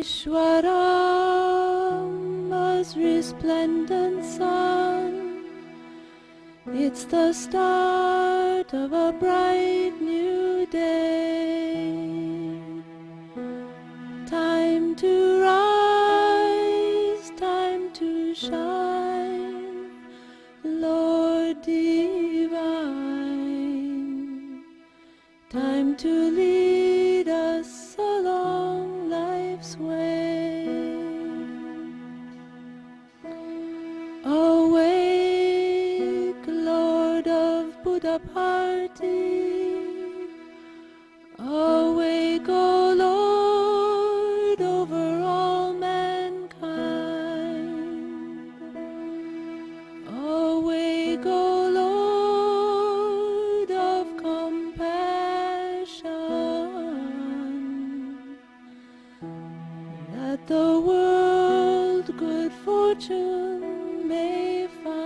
Ishwarama's resplendent sun. It's the start of a bright new day. Time to rise, time to shine, Lord divine. Time to lead us along life's way. Awake, Lord of Buddha party. Awake, O Lord, over all mankind. Awake, O Lord of compassion, that the world good fortune may find.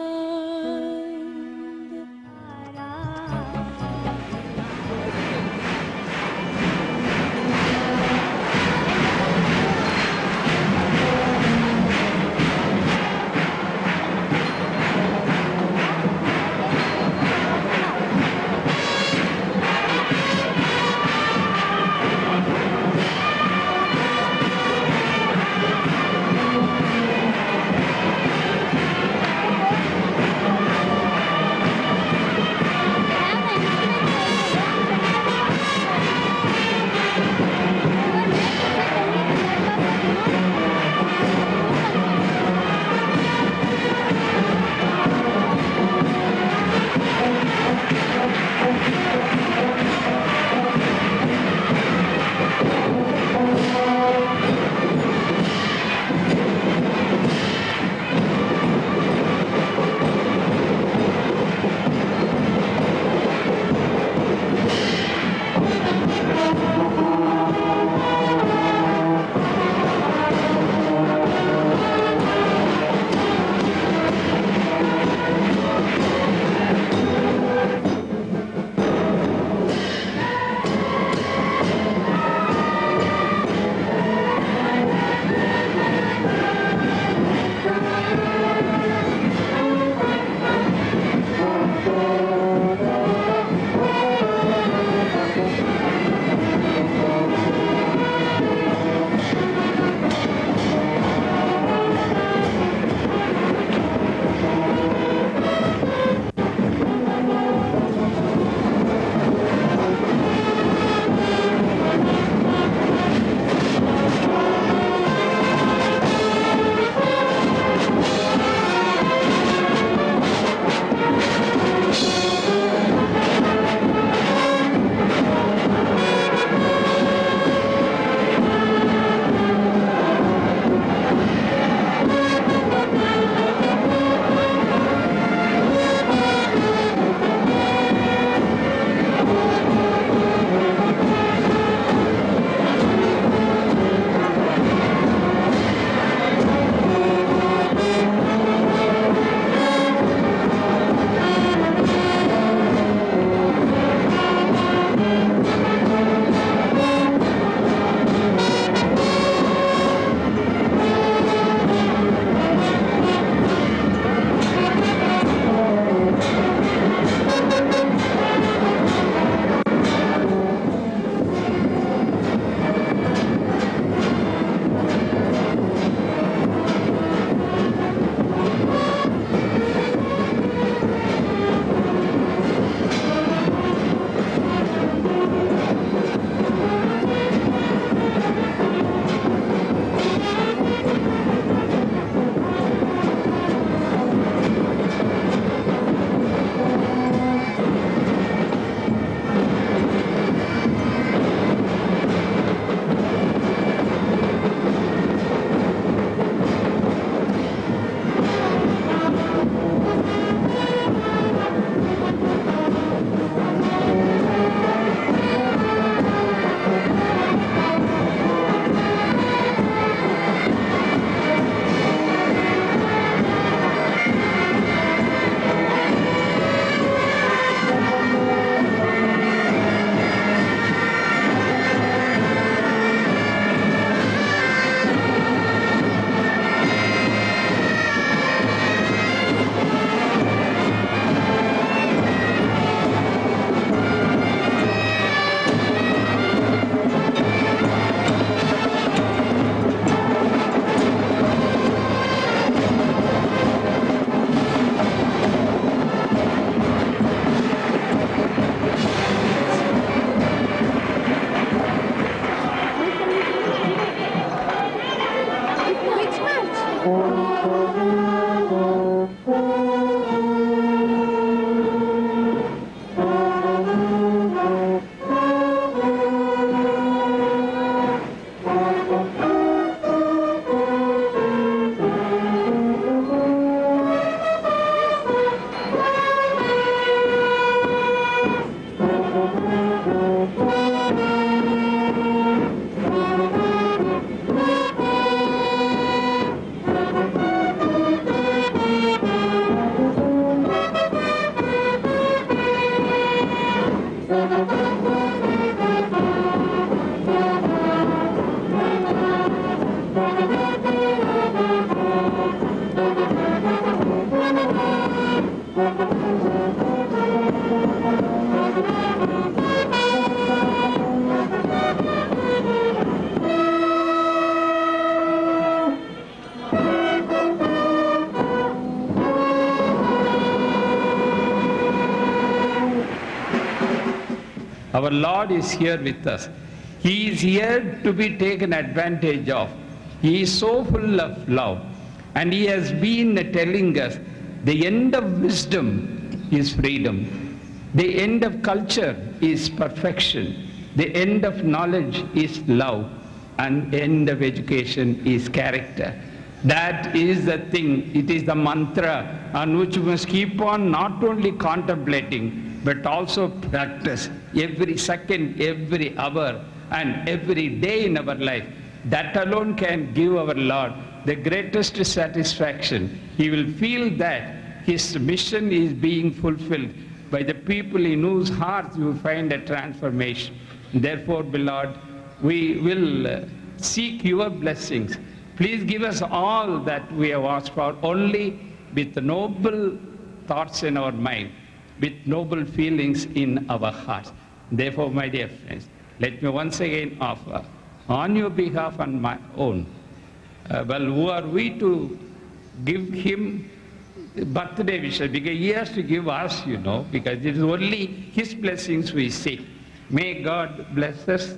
Our Lord is here with us. He is here to be taken advantage of. He is so full of love. And He has been telling us the end of wisdom is freedom. The end of culture is perfection. The end of knowledge is love. And the end of education is character. That is the thing. It is the mantra on which we must keep on not only contemplating, but also practice every second, every hour, and every day in our life. That alone can give our Lord the greatest satisfaction. He will feel that His mission is being fulfilled by the people in whose hearts you find a transformation. Therefore, beloved, we will seek your blessings. Please give us all that we have asked for, only with noble thoughts in our mind, with noble feelings in our hearts. Therefore, my dear friends, let me once again offer, on your behalf and my own, who are we to give Him birthday wishes? Because He has to give us, because it is only His blessings we seek. May God bless us,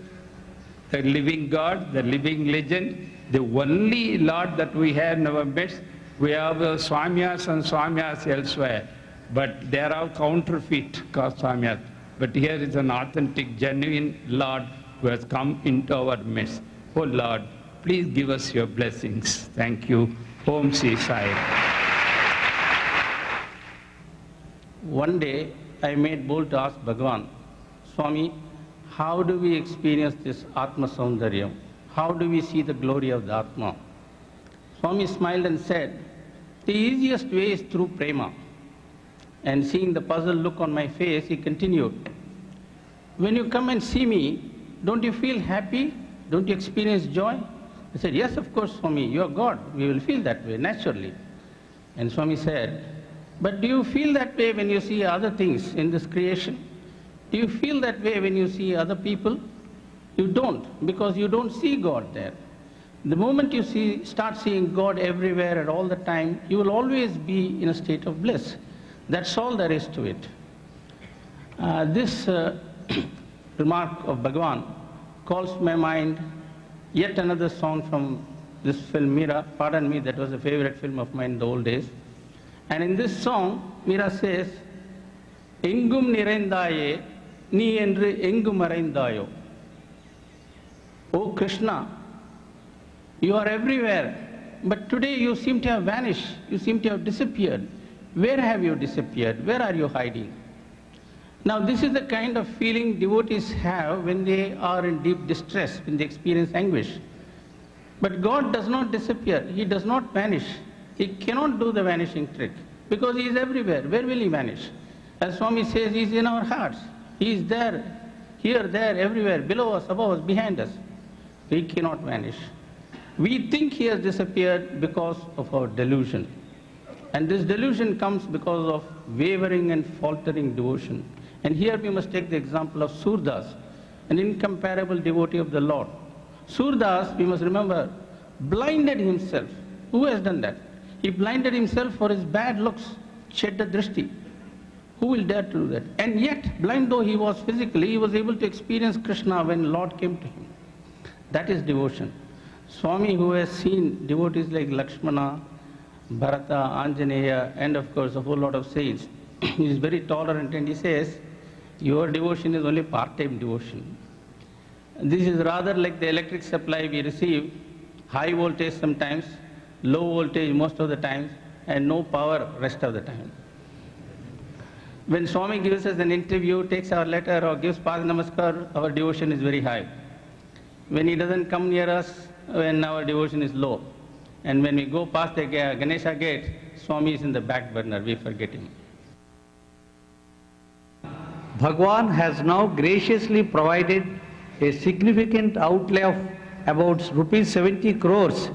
the living God, the living legend, the only Lord that we have in our midst. We have Swamyas and Swamyas elsewhere, but they are all counterfeit Swamyas. But here is an authentic, genuine Lord who has come into our midst. Oh Lord, please give us your blessings. Thank you. Om Sri Sai. One day, I made bold to ask Bhagavan, Swami, how do we experience this Atma Saundaryam? How do we see the glory of the Atma? Swami smiled and said, the easiest way is through prema. And seeing the puzzled look on my face, he continued, when you come and see me, don't you feel happy? Don't you experience joy? I said, yes, of course, Swami, you are God. We will feel that way, naturally. And Swami said, but do you feel that way when you see other things in this creation? Do you feel that way when you see other people? You don't, because you don't see God there. The moment you start seeing God everywhere at all the time, you will always be in a state of bliss. That's all there is to it. This remark of Bhagavan calls to my mind yet another song from this film, Meera. Pardon me, that was a favorite film of mine in the old days. And in this song, Meera says, Engum niraindaye, ni endru engum maraindayo. Oh Krishna, you are everywhere, but today you seem to have vanished, you seem to have disappeared. Where have you disappeared? Where are you hiding? Now this is the kind of feeling devotees have when they are in deep distress, when they experience anguish. But God does not disappear, He does not vanish. He cannot do the vanishing trick, because He is everywhere. Where will He vanish? As Swami says, He is in our hearts. He is there, here, there, everywhere, below us, above us, behind us. He cannot vanish. We think He has disappeared because of our delusion. And this delusion comes because of wavering and faltering devotion. And here we must take the example of Surdas, an incomparable devotee of the Lord. Surdas, we must remember, blinded himself. Who has done that? He blinded himself for his bad looks, Chedda Drishti. Who will dare to do that? And yet, blind though he was physically, he was able to experience Krishna when Lord came to him. That is devotion. Swami, who has seen devotees like Lakshmana, Bharata, Anjaneya, and of course a whole lot of saints, he is very tolerant, and he says, your devotion is only part-time devotion. This is rather like the electric supply we receive, high voltage sometimes, low voltage most of the times, and no power rest of the time. When Swami gives us an interview, takes our letter or gives Pada Namaskar, our devotion is very high. When he doesn't come near us, when our devotion is low. And when we go past the Ganesha gate, Swami is in the back burner, we forget him. Bhagwan has now graciously provided a significant outlay of about rupees 70 crores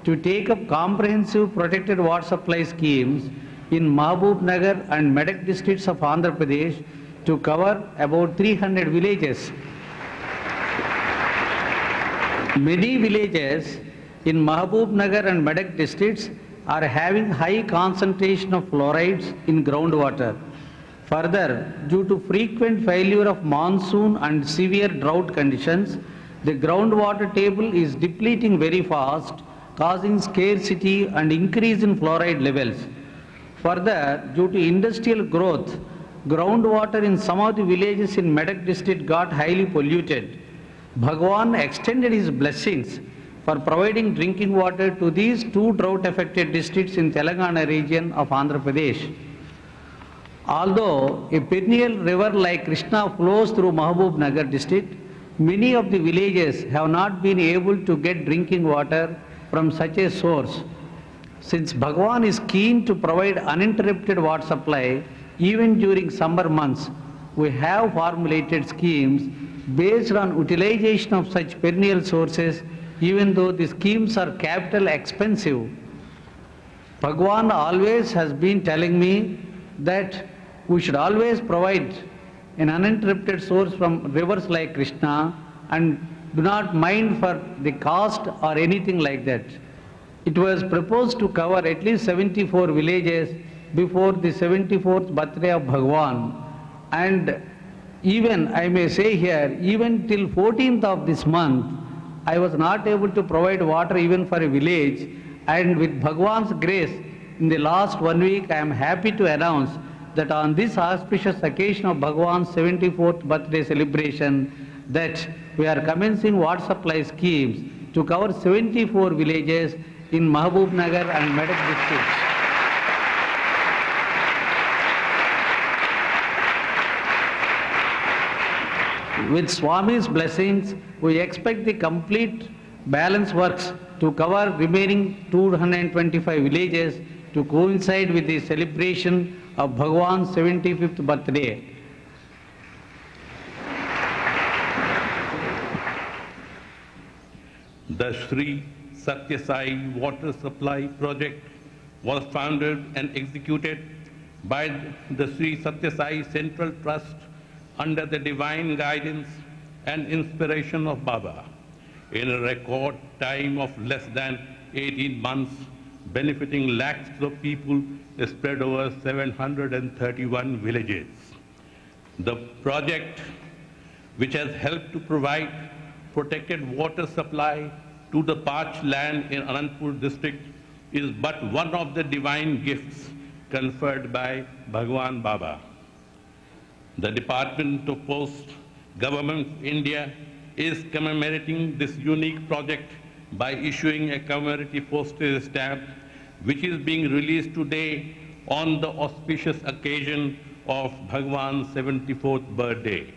to take up comprehensive protected water supply schemes in Mahbub Nagar and Medak districts of Andhra Pradesh to cover about 300 villages. Many villages in Mahbub Nagar and Medak districts are having high concentration of fluorides in groundwater. Further, due to frequent failure of monsoon and severe drought conditions, the groundwater table is depleting very fast, causing scarcity and increase in fluoride levels. Further, due to industrial growth, groundwater in some of the villages in Medak district got highly polluted. Bhagwan extended his blessings for providing drinking water to these two drought-affected districts in Telangana region of Andhra Pradesh. Although a perennial river like Krishna flows through Mahbub Nagar district, many of the villages have not been able to get drinking water from such a source. Since Bhagwan is keen to provide uninterrupted water supply even during summer months, we have formulated schemes based on utilization of such perennial sources, even though the schemes are capital expensive. Bhagwan always has been telling me that we should always provide an uninterrupted source from rivers like Krishna and do not mind for the cost or anything like that. It was proposed to cover at least 74 villages before the 74th birthday of Bhagwan, and even, I may say here, even till 14th of this month, I was not able to provide water even for a village, and with Bhagwan's grace, in the last 1 week, I am happy to announce that on this auspicious occasion of Bhagwan's 74th birthday celebration, that we are commencing water supply schemes to cover 74 villages in Mahbub Nagar and Medak districts. With Swami's blessings, we expect the complete balance works to cover remaining 225 villages to coincide with the celebration of Bhagwan's 75th birthday. The Sri Satya Sai Water Supply Project was founded and executed by the Sri Satya Sai Central Trust under the divine guidance and inspiration of Baba in a record time of less than 18 months, benefiting lakhs of people spread over 731 villages. The project, which has helped to provide protected water supply to the parched land in Anantapur district, is but one of the divine gifts conferred by Bhagwan Baba. The Department of Post, Government of India is commemorating this unique project by issuing a commemorative postage stamp, which is being released today on the auspicious occasion of Bhagwan's 74th birthday.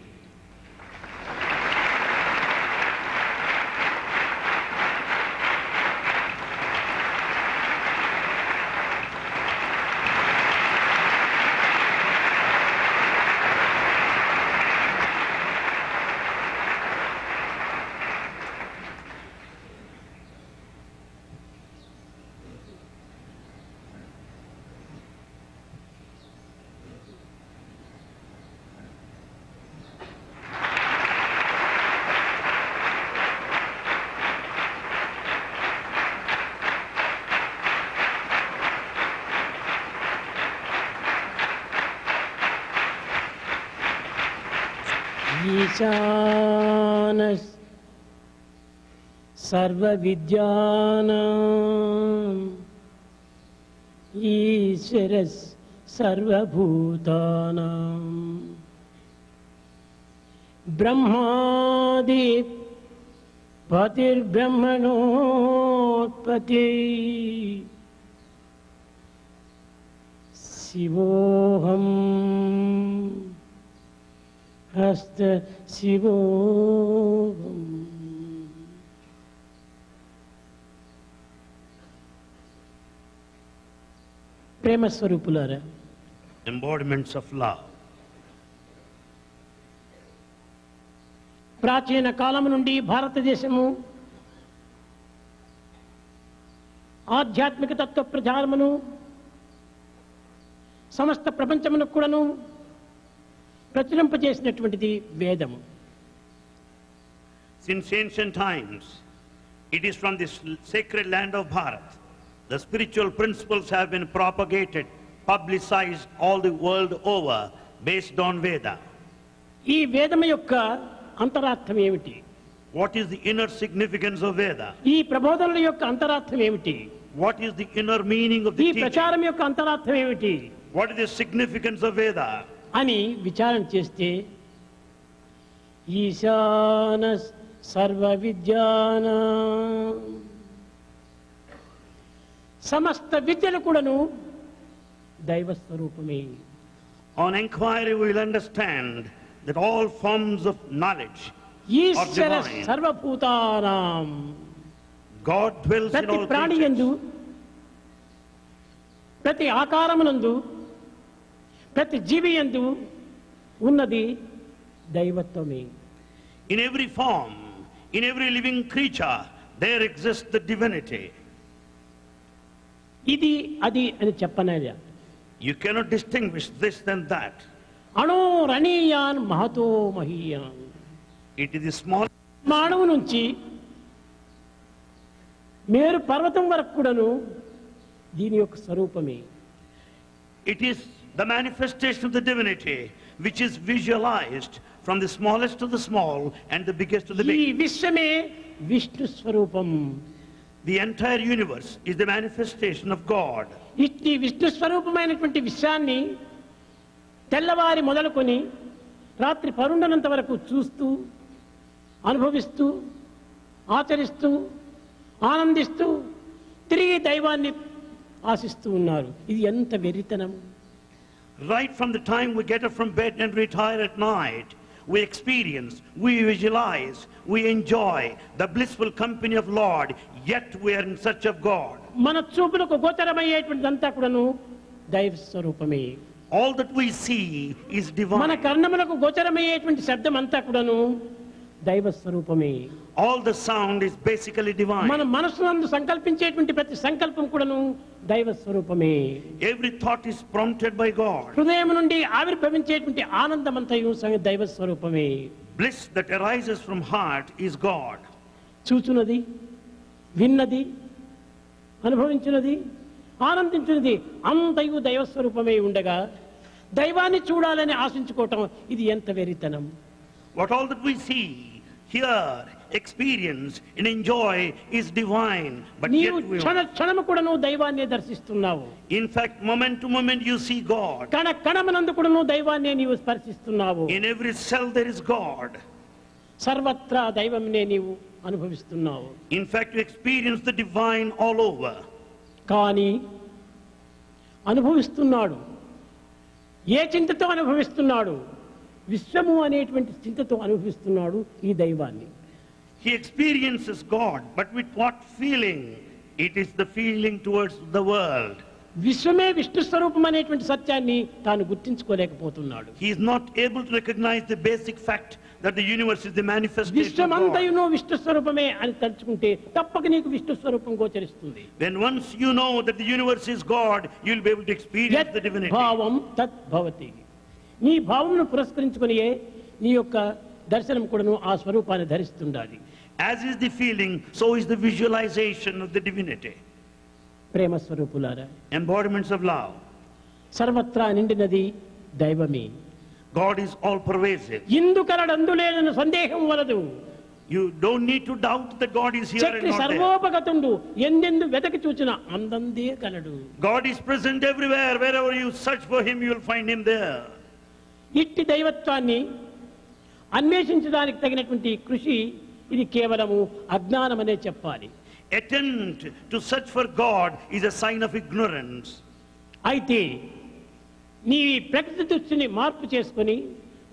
ईशानः सर्वविद्यानां ईश्वरः सर्वभूतानां ब्रह्मादि पतिर्ब्रह्मणोत्पत्ति शिवोऽहम् हस्त शिवोऽहम्। ప్రేమ స్వరూపులారా, embodiments of love. ప్రాచీన కాలం నుండి భారతదేశము ఆధ్యాత్మిక తత్వ ప్రచారమును సమస్త ప్రపంచమునకు కూడాను ప్రచురింపజేసినటువంటిది వేదము. Since ancient times, it is from this sacred land of Bharat, the spiritual principles have been propagated, publicized all the world over, based on Veda. ఈ వేదము యొక్క అంతరార్థం ఏమిటి? What is the inner significance of Veda? ఈ ప్రబోధనల యొక్క అంతరార్థం ఏమిటి? What is the inner meaning of the ఈ teaching? ప్రచారం యొక్క అంతరార్థం ఏమిటి What is the significance of Veda? అని విచారణ చేస్తే ఈశాన సర్వ విద్యాన సమస్త విద్యలు కూడాను దైవ స్వరూపమే. On inquiry, we will understand that all forms of knowledge are Eshwara divine. సర్వభూతానాం God dwells in ప్రతి all ప్రాణి యందు, creatures. ప్రతి ఆకారమునందు, ప్రతి జీవి యందు ఉన్నది దైవత్వమే. In every form, in every living creature, there exists the divinity. ఇది అది అని చెప్పనలే. You cannot distinguish this than that. అణోరణీయాన్ Mahato మహీయాన్. It is the small మానవు నుంచి మేరు పర్వతం వరకు కూడాను దీని యొక్క స్వరూపమే. It is the manifestation of the divinity which is visualized from the smallest to the small and the biggest to the ఈ big. విశ్వమే Vishnu స్వరూపం. The entire universe is the manifestation of God. ఇట్టి విష్ణు స్వరూపమైనటువంటి విషయాన్ని తెల్లవారి మొదలుకొని రాత్రి పరుండనంత వరకు చూస్తూ, అనుభవిస్తూ, ఆచరిస్తూ, ఆనందిస్తూ తిరిగి దైవాన్ని ఆశిస్తూ ఉన్నారు. ఇది ఎంత వెరితనం! Right from the time we get up from bed and retire at night, we experience, we visualize, we enjoy the blissful company of Lord, yet we are in search of God. మన చూపులకు గోచరమయ్యేటువంటిదంతా కూడాను దైవ స్వరూపమే. All that we see is మన divine. కర్ణములకు గోచరమయ్యేటువంటి శబ్దం అంతా కూడాను దైవ స్వరూపమే. All the sound is basically divine. మన మనసునందు సంకల్పించేటువంటి ప్రతి సంకల్పం కూడాను దైవ స్వరూపమే. Every thought is prompted by God. హృదయం నుండి ఆవిర్భవించేటువంటి ఆనందమంతయు దైవ స్వరూపమే. Bliss that arises from heart is God. చూచున్నది, విన్నది, అనుభవించినది, ఆనందించినది అంతయు దైవ స్వరూపమే ఉండగా దైవాన్ని చూడాలని ఆశించుకోవటం ఇది ఎంత వెరితనం! What all that we see, hear, experience and enjoy is divine, but నీవు yet we క్షణ క్షణము కూడాను దైవాన్ని దర్శిస్తున్నావు. in fact, moment to moment you see God. కణ కణమునందు కూడాను దైవాన్ని నీవు స్పర్శిస్తున్నావు. In every cell there is God. సర్వత్రా దైవంనే నీవు అనుభవిస్తున్నావు. In fact, you experience the divine all over. కానీ అనుభవిస్తున్నాడు. ఏ చింతతో అనుభవిస్తున్నాడు? విశ్వము అనేటువంటి చింతతో అనుభవిస్తున్నాడు ఈ దైవాన్ని. He experiences God, but with what feeling? It is the feeling towards the world. విశ్వమే Vishnu స్వరూపం అనేటువంటి సత్యాన్ని తాను గుర్తించుకోలేకపోతున్నాడు. He is not able to recognize the basic fact that the universe is the manifestation of God. విశ్వమంతయును Vishnu స్వరూపమే అని తలుచుకుంటే తప్పక నీకు విష్ణు స్వరూపం గోచరిస్తుంది. When once you know that the universe is God, you will be able to experience యత్ the divinity. భావం తత్ భవతి. నీ భావమును పురస్కరించుకునియే నీ యొక్క దర్శనం కూడాను ఆ స్వరూపాన్ని ధరిస్తుండాలి. As is the feeling, so is the visualization of the divinity. ప్రేమ స్వరూపులారా, Embodiments of love. సర్వత్రా నిండినది దైవమే. God is all pervasive. ఇందుకలడందులేనని సందేహం వలదు. You don't need to doubt that God is here and Chakri not there. సర్వోపగతుండు ఎందెందు వెతకి చూచిన అందందే కలడు. God is present everywhere. Wherever you search for Him, you will find Him there. ఇట్టి దైవత్వాన్ని అన్వేషించడానికి తగినటువంటి కృషి ఇది కేవలము అజ్ఞానమనే చెప్పాలి. Attempt to search for God is a sign of ignorance. అయితే నీ ప్రకృతి దృష్టిని మార్పు చేసుకొని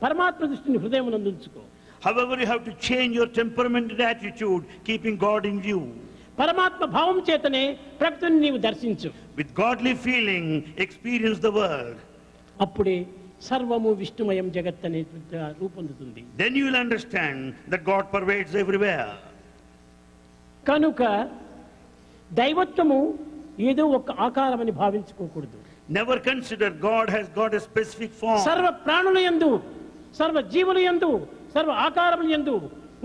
పరమాత్మ దృష్టిని హృదయమునందు ఉంచుకో. However, you have to change your temperament and attitude, keeping God in view. పరమాత్మ భావం చేతనే ప్రకృతిని నీవు దర్శించు. With godly feeling, experience the world. అప్పుడే సర్వము విష్ణుమయం జగత్ అనే రూపొందుతుంది. Then you will understand that God pervades everywhere. కనుక దైవత్వము ఏదో ఒక ఆకారమని భావించుకోకూడదు. Never consider God has got a specific form. సర్వ ప్రాణుల యందు, సర్వ జీవుల యందు, సర్వ ఆకారముల యందు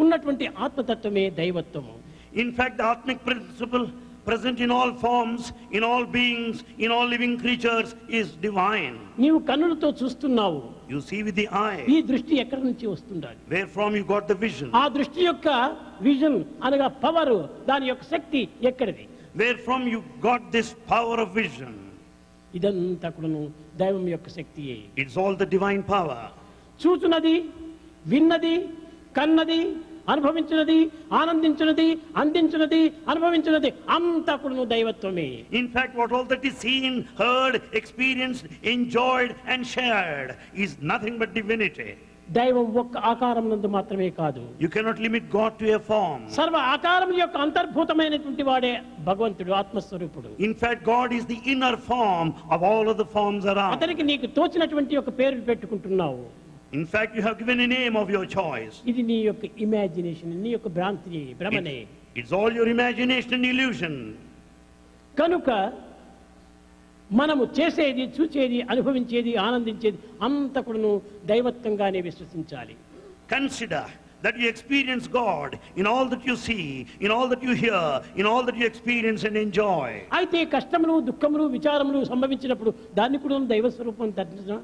ఉన్నటువంటి ఆత్మతత్వమే దైవత్వము. In fact, the Atmic principle present in all forms, in all beings, in all living creatures is divine. నీవు కన్నులతో చూస్తున్నావు. You see with the eye. ఈ దృష్టి ఎక్కడి నుంచి వస్తుండాలి? Where from you got the vision? ఆ దృష్టి యొక్క విజన్ అనగా పవర్, దాని యొక్క శక్తి ఎక్కడిది? Where from you got this power of vision? ఇదంతా కూడాను దైవం యొక్క శక్తియే. It's all the divine power. చూచున్నది, విన్నది, కన్నది, అనుభవించినది, ఆనందించినది, అందించినది, అనుభవించినది అంతా కూడా దైవత్వమే. In fact, what all that is seen, heard, experienced, enjoyed and shared is nothing but divinity. దైవం ఒక్క ఆకారం నందు మాత్రమే కాదు. You cannot limit God to a form. సర్వ ఆకారం యొక్క అంతర్భూతమైనటువంటి వాడే భగవంతుడు, ఆత్మస్వరూపుడు. In fact, God is the inner form of all of the forms around. అతనికి నీకు తోచినటువంటి ఒక పేరు పెట్టుకుంటున్నావు. In fact, you have given a name of your choice. ఇది నీ యొక్క ఇమాజినేషన్, నీ యొక్క భ్రాంతి, భ్రమనే. It's all your imagination and illusion. కనుక మనము చేసేది, చూచేది, అనుభవించేది, ఆనందించేది అంతా కూడాను దైవత్వంగానే విశ్వసించాలి. Consider that you experience God in all that you see, in all that you hear, in all that you experience and enjoy. అయితే కష్టములు, దుఃఖములు, విచారములు సంభవించినప్పుడు దాన్ని కూడా దైవ స్వరూపం తట్టిన.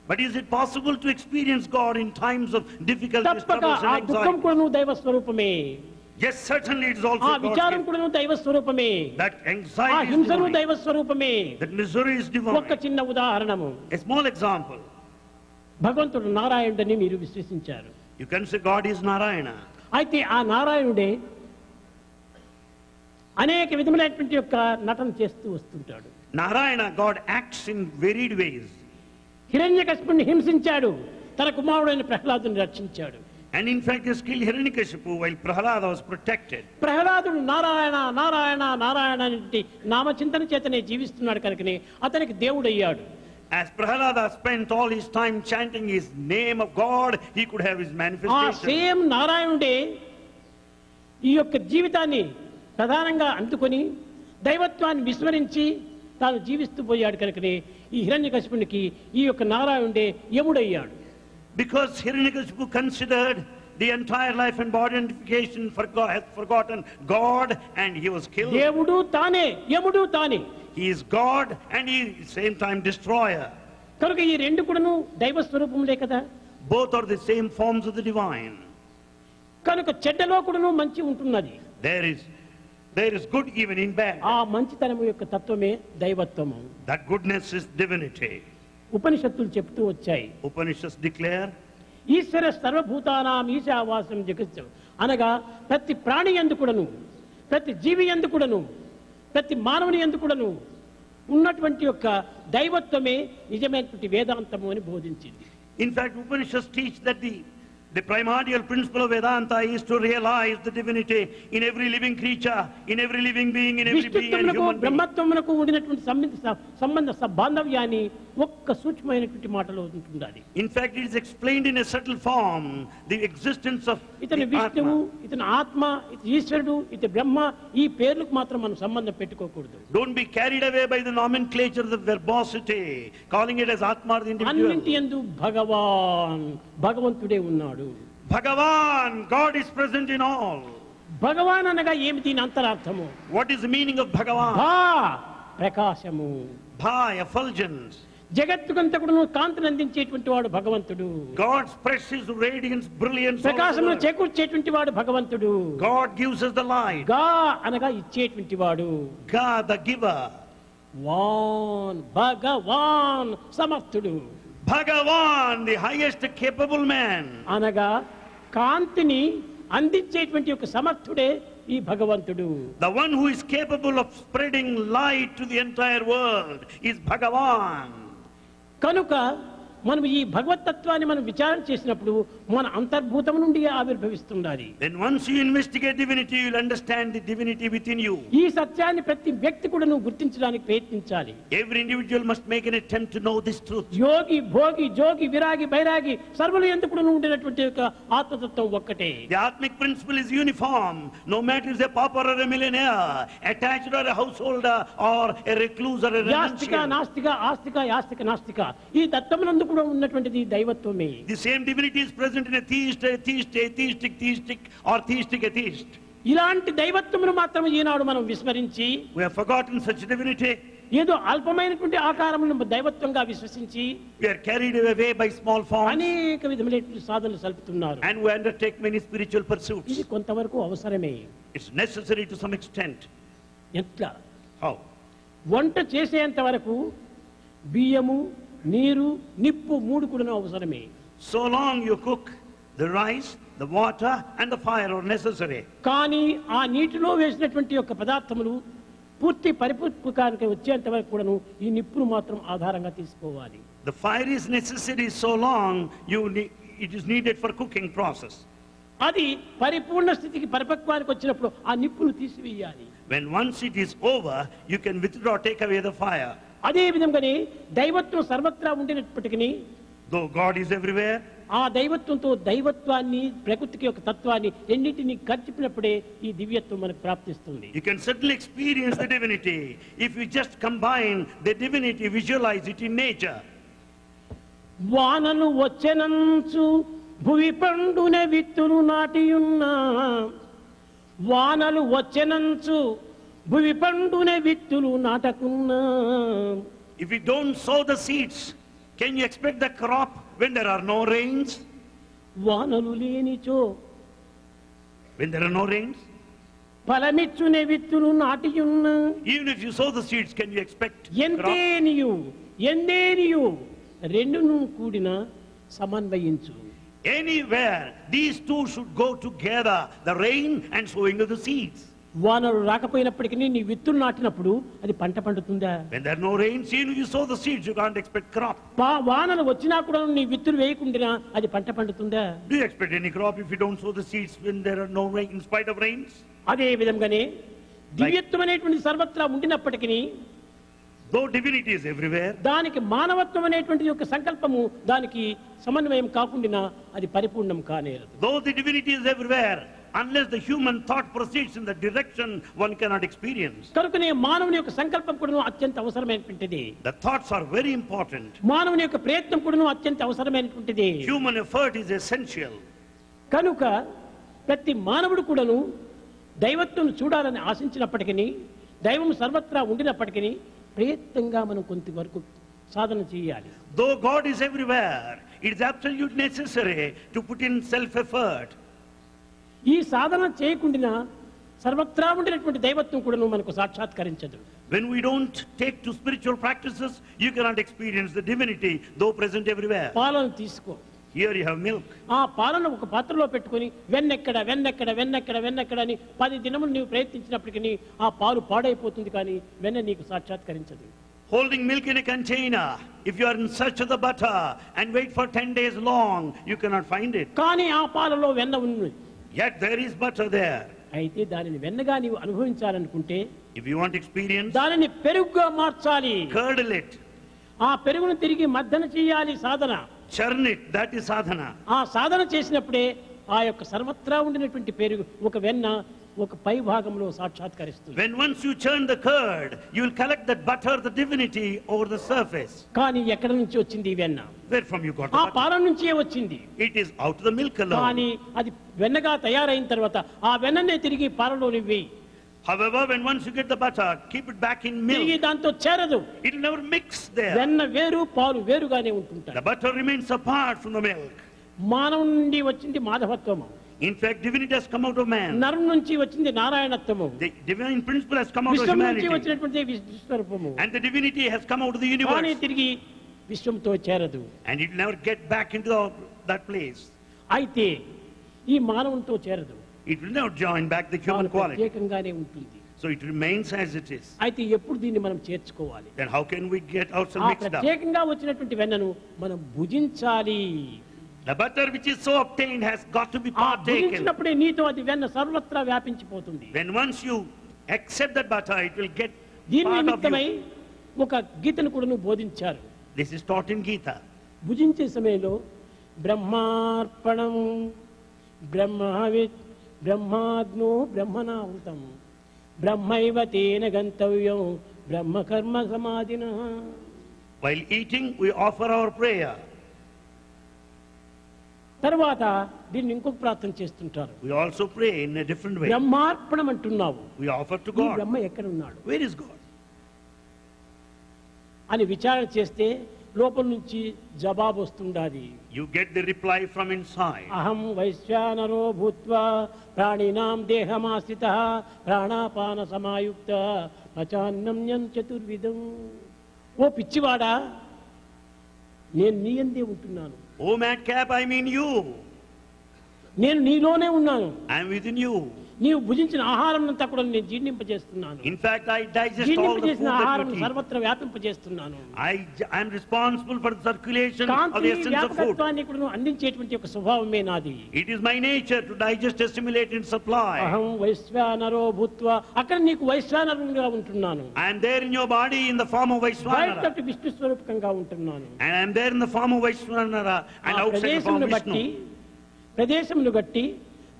But is it possible to experience God in times of difficulties, తప్పక troubles ఆ and దుఃఖం anxiety? కూడా దైవ స్వరూపమే. Yes, certainly it is also ఆ God's విచారం gift. కూడా దైవ స్వరూపమే. That ఆ anxiety is హింసను divine. దైవ స్వరూపమే. That misery is ఒక్క divine. చిన్న ఉదాహరణము. A small example. భగవంతుడు నారాయణుడని మీరు విశ్వసించారు. You can say God is Narayana. అయితే ఆ నారాయణుడే అనేక విధములైనటువంటి యొక్క నటన చేస్తూ వస్తుంటాడు. Narayana, God acts in varied ways. హిరణ్యకశిపుణ్ణి హింసించాడు, తన కుమారుడైన ప్రహ్లాదుని రక్షించాడు. And in fact, he killed Hiranyakashipu while Prahlada was protected. ప్రహ్లాదుడు నారాయణ నారాయణ నారాయణ అనే నామచింతన చేతనే జీవిస్తున్నాడు కనుకనే అతనికి దేవుడయ్యాడు. As Prahlada spent all his time chanting his name of God, he could have his ఆ manifestation. సేమ్ నారాయణుడే ఈ యొక్క జీవితాన్ని ప్రధానంగా అందుకొని దైవత్వాన్ని విస్మరించి తాను జీవిస్తూ పోయాడు కనుకనే ఈ హిరణ్యకశిపునికి ఈ యొక్క నారాయణుడే యముడయ్యాడు. Because Hiranyakashipu considered the entire life and body identification has forgotten God and he was killed. దేవుడు తానే, యముడు తానే. He is God and he is same time destroyer. కనుక ఈ రెండు కూడాను దైవ స్వరూపములే కదా. Both are the same forms of the divine. కనుక చెడ్డలో కూడాను మంచి ఉంటున్నది. There is good even in bad. ఆ మంచితనము యొక్క తత్వమే దైవత్వము. That goodness is divinity. ఉపనిషత్తులు చెప్తూ వచ్చాయి. Upanishads declare, ఈశ్వర సర్వభూతానాం ఈశావాసం జగత్సు అనగా ప్రతి ప్రాణి యందు కూడాను, ప్రతి జీవి యందు కూడాను, ప్రతి మానవుని యందు కూడాను ఉన్నటువంటి యొక్క దైవత్వమే నిజమైనటువంటి వేదాంతము అని బోధించింది. in fact, Upanishads teach that the primordial principle of Vedanta is to realize the divinity in every living creature, in every living being, in every being and విష్ణుత్వమునకు human being. బ్రహ్మత్వమునకు ఉండినటువంటి సంబంధ బాంధవ్యాన్ని ఒక్క సూక్ష్మమైనటువంటి మాటలో ఉంటుండాలి. In fact, it is explained in a subtle form, the existence of ఇతని the విష్ణువు, Atma. ఇతని ఆత్మ, ఇతని ఈశ్వరుడు, ఇతని బ్రహ్మ ఈ పేర్లకు మాత్రం మనం సంబంధం పెట్టుకోకూడదు. Don't be carried away by the nomenclature, the verbosity, calling it as Atma or the అన్నింటి individual. యందు భగవాన్, భగవంతుడే ఉన్నాడు. Bhagavan, God is present in all. భగవాన్ అనగా ఏమి దీని అంతరార్థము? What is the meaning of Bhagavan? భా ప్రకాశము, Bha, effulgence. జగత్తుకంతా కూడా కాంతిని అందించేటువంటి వాడు భగవంతుడు. God spreads his radiance, brilliance all over the ప్రకాశమును world. చేకూర్చేటువంటి వాడు భగవంతుడు. God gives us the light. గా అనగా ఇచ్చేటువంటి వాడు. God, the giver. వాన్ భగవాన్ సమర్థుడు Bhagavan, the highest capable man. అనగా కాంతిని అందించేటువంటి ఒక సమర్థుడే ఈ భగవంతుడు. The one who is capable of spreading light to the entire world is Bhagavan. కనుక మనం ఈ భగవతత్వాన్ని మనం విచారణ చేసినప్పుడు మన అంతర్భూతం నుండి ఆవిర్భవిస్తుండాలి. Then once you investigate divinity, you will understand the divinity within you. ఈ సత్యాన్ని ప్రతి వ్యక్తి కూడా నువ్వు గుర్తించడానికి ప్రయత్నించాలి. Every individual must make an attempt to know this truth. యోగి భోగి జోగి విరాగి బైరాగి సర్వులు ఎందుకు కూడా ఉండేటటువంటి యొక్క ఆత్మతత్వం ఒక్కటే. The Atmic principle is uniform. No matter if a pauper or a millionaire, attached or a householder or a recluse or a Yastika renunciant. నాస్తిక ఆస్తిక యాస్తిక నాస్తిక ఈ తత్వమునందు కూడా ఉన్నటువంటిది దైవత్వమే. The same divinity is present in a theist, atheistic, theistic or theistic atheist. ఇలాంటి దైవత్వమును మాత్రం ఈనాడు మనం విస్మరించి We have forgotten such divinity. ఏదో అల్పమైనటువంటి ఆకారమును దైవత్వంగా విశ్వసించి We are carried away by small forms అనేక విధములైన సాధనలు సల్పుతున్నారు. and we undertake many spiritual pursuits. ఇది కొంతవరకు అవసరమే. It's necessary to some extent. ఎట్లా How? వంట చేసేంత వరకు బియ్యము నీరు నిప్పు మూడు కూడా అవసరమే. So long you cook, the rice, the water and the fire are necessary. కానీ ఆ నీటిలో వేసినటువంటి యొక్క పదార్థములు పూర్తి పరిపూర్ణానికి వచ్చేంత వరకు కూడాను ఈ నిప్పును మాత్రం ఆధారంగా తీసుకోవాలి. The fire is necessary so long it is needed for cooking process. అది పరిపూర్ణ స్థితికి పరిపక్వానికి వచ్చినప్పుడు ఆ నిప్పును తీసివేయాలి. When once it is over, you can withdraw, take away the fire. అదే విధంగానే దైవత్వం సర్వత్రా ఉండినప్పటికీ Though God is everywhere, ఆ దైవత్వంతో దైవత్వాన్ని ప్రకృతికి యొక్క తత్వాన్ని రెండింటిని కలిపినప్పుడే ఈ దివ్యత్వం మనకు ప్రాప్తిస్తుంది. you can certainly experience the divinity if you just combine the divinity, visualize it in nature. వానలు వచ్చెనంచు భువి పండున విత్తులు నాటియున్నా వానలు వచ్చెనంచు భువి పండున విత్తులు నాటకున్నా. If you don't sow the seeds, can you expect the crop when there are no rains? వానలు లేనిచో When there are no rains, ఫలమిచ్చునే విత్తులు నాటియున్నా. even if you sow the seeds, can you expect crop? ఎంతేనియు ఎందేనియు రెండును కూడిన సమన్వయించు. Anywhere, these two should go together, the rain and sowing of the seeds. వానలు రాకపోయినప్పటికీ నీ విత్తులు నాటినప్పుడు అది పంట పండుతుందా? When there are no rains, even if you sow the seeds, you can't expect crop. వానలు వచ్చినా కూడా నీ విత్తులు వేయకుండా అది పంట పండుతుందా? Do you expect any crop if you don't sow the seeds when there are no rain, in spite of rains? అదే విధంగానే దివ్యత్వం అనేటువంటి సర్వత్రా ఉండినప్పటికీ Though divinity is everywhere, దానికి మానవత్వం అనేటువంటి యొక్క సంకల్పము దానికి సమన్వయం కాకుండా అది పరిపూర్ణం కానేరదు. though the divinity is everywhere, unless the human thought proceeds in the direction one cannot experience. కనుకనే మానవుని యొక్క సంకల్పం కూడా అత్యంత అవసరమైనటువంటిది. The thoughts are very important. మానవుని యొక్క ప్రయత్నం కూడా అత్యంత అవసరమైనటువంటిది. Human effort is essential. కనుక ప్రతి మానవుడు కూడాను దైవత్వం చూడాలని ఆశించినప్పటికీ దైవం సర్వత్రా ఉండినప్పటికీ ప్రయత్నంగా మనం కొంతవరకు సాధన చేయాలి. Though God is everywhere, it is absolutely necessary to put in self-effort. ఈ సాధన చేయకుండా సర్వత్రా ఉండినటువంటి దైవత్వం కూడా మనకు సాక్షాత్కరించదు. When we don't take to spiritual practices, you cannot experience the divinity, though present everywhere. పాలను తీసుకో. Here you have milk. ఆ పాలను ఒక పాత్రలో పెట్టుకొని వెన్నెక్కడ వెన్నెక్కడ వెన్నెక్కడ వెన్నెక్కడ అని 10 దినములు నీవు ప్రయత్నించినప్పటికీ ఆ పాలు పాడైపోతుంది, కానీ వెన్న నీకు సాక్షాత్కరించదు. Holding milk in a container, if you are in search of the butter and wait for 10 days long, you cannot find it. కానీ ఆ పాలలో వెన్న ఉంది. Yet there is butter there. అయితే దానిని వెన్నగా నీవు అనుభవించాలనుకుంటే If you want experience, దానిని పెరుగుగా మార్చాలి. curdle it, ఆ పెరుగును తిరిగి మద్దన చేయాలి సాధన. churn it, that is sadhana. ఆ సాధన చేసినప్పుడే ఆ యొక్క సర్వత్రా ఉండినటువంటి పెరుగు ఒక వెన్న ఒక పై భాగంలో సాక్షాత్కరిస్తుంది. When once you churn the curd, you will collect that butter, the divinity, over the surface. కానీ ఎక్కడ నుంచి వచ్చింది ఈ వెన్న? Where from you got ఆ the butter? పాల నుంచే వచ్చింది. It is out of the milk కానీ alone. అది వెన్నగా తయారైన తర్వాత ఆ వెన్ననే తిరిగి పాలలో వేయి. However, when once you get the butter, keep it back in తిరిగి milk. దాంతో చేరదు. It will never mix there. వెన్న వేరు పాలు వేరుగానే ఉంటుంటాయి. The butter remains apart from the milk. మానవు నుండి వచ్చింది మాధవత్వము. In fact, divinity has come out of man. నరం నుంచి వచ్చింది నారాయణత్వము. The divine principle has come out of విశ్వం నుంచి humanity. వచ్చినటువంటి విశ్వరూపము. And the divinity has come out of the కానీ universe. తిరిగి విశ్వంతో చేరదు. And it will never get back into that place. అయితే ఈ మానవునితో చేరదు. It will never join back the human తాను quality. ప్రత్యేకంగానే ఉంటుంది. So it remains as it is. అయితే ఎప్పుడు దీన్ని మనం చేర్చుకోవాలి? Then how can we get ఆ ourselves mixed up? ప్రత్యేకంగా వచ్చినటువంటి వెన్నను మనం భుజించాలి. The butter which is so obtained has got to be ఆ partaken. భుజించినప్పుడే నీతో అది వెన్న సర్వత్రా వ్యాపించిపోతుంది. When once you accept that butter, it will get దీని part of నిమిత్తమై you. ఒక గీతను కూడా బోధించారు. This is taught in Gita. భుజించే సమయంలో బ్రహ్మార్పణం బ్రహ్మవిత్ బ్రహ్మాగ్నో బ్రహ్మణాహుతం బ్రహ్మైవ తేన గంతవ్యం బ్రహ్మకర్మ సమాధినః. While eating, we offer our prayer. తర్వాత దీన్ని ఇంకొక ప్రార్థన చేస్తుంటారు. We also pray in a different way. బ్రహ్మార్పణం అంటున్నావు, We offer to ఈ God. బ్రహ్మ ఎక్కడ ఉన్నాడు Where is God? అని విచారణ చేస్తే లోపల నుంచి జవాబు వస్తుండాది. You get the reply from inside. అహం వైశ్వానరో భూత్వా ప్రాణినాం దేహమాశ్రితః ప్రాణాపాన సమాయుక్త పచాన్నం చతుర్విధం. ఓ పిచ్చివాడా, నేను నీ యందే ఉంటున్నాను, Oh madcap, I mean you. నేను నీలోనే ఉన్నాను, I am within you. నీవు భుజించిన ఆహారం అంతా కూడా నేను జీర్ణింపజేస్తున్నాను. In fact, I digest all the food జీర్ణింపజేసిన ఆహారం that you eat. సర్వత్ర వ్యాపింపజేస్తున్నాను. I am responsible for the circulation of Kanthi the essence of food. వ్యాపకత్వాన్ని కూడా అందించేటువంటి ఒక స్వభావమే నాది. It is my nature to digest, assimilate and supply. అహం వైశ్వానరో భూత్వా, అక్కడ నీకు వైశ్వానరుగా ఉంటున్నాను, I am there in your body in the form of Vaishwanara. బయట విష్ణు స్వరూపకంగా ఉంటున్నాను. And I am there in the form of Vaishwanara and ఆ outside the form ప్రదేశమును of బట్టి Vishnu. ప్రదేశమును బట్టి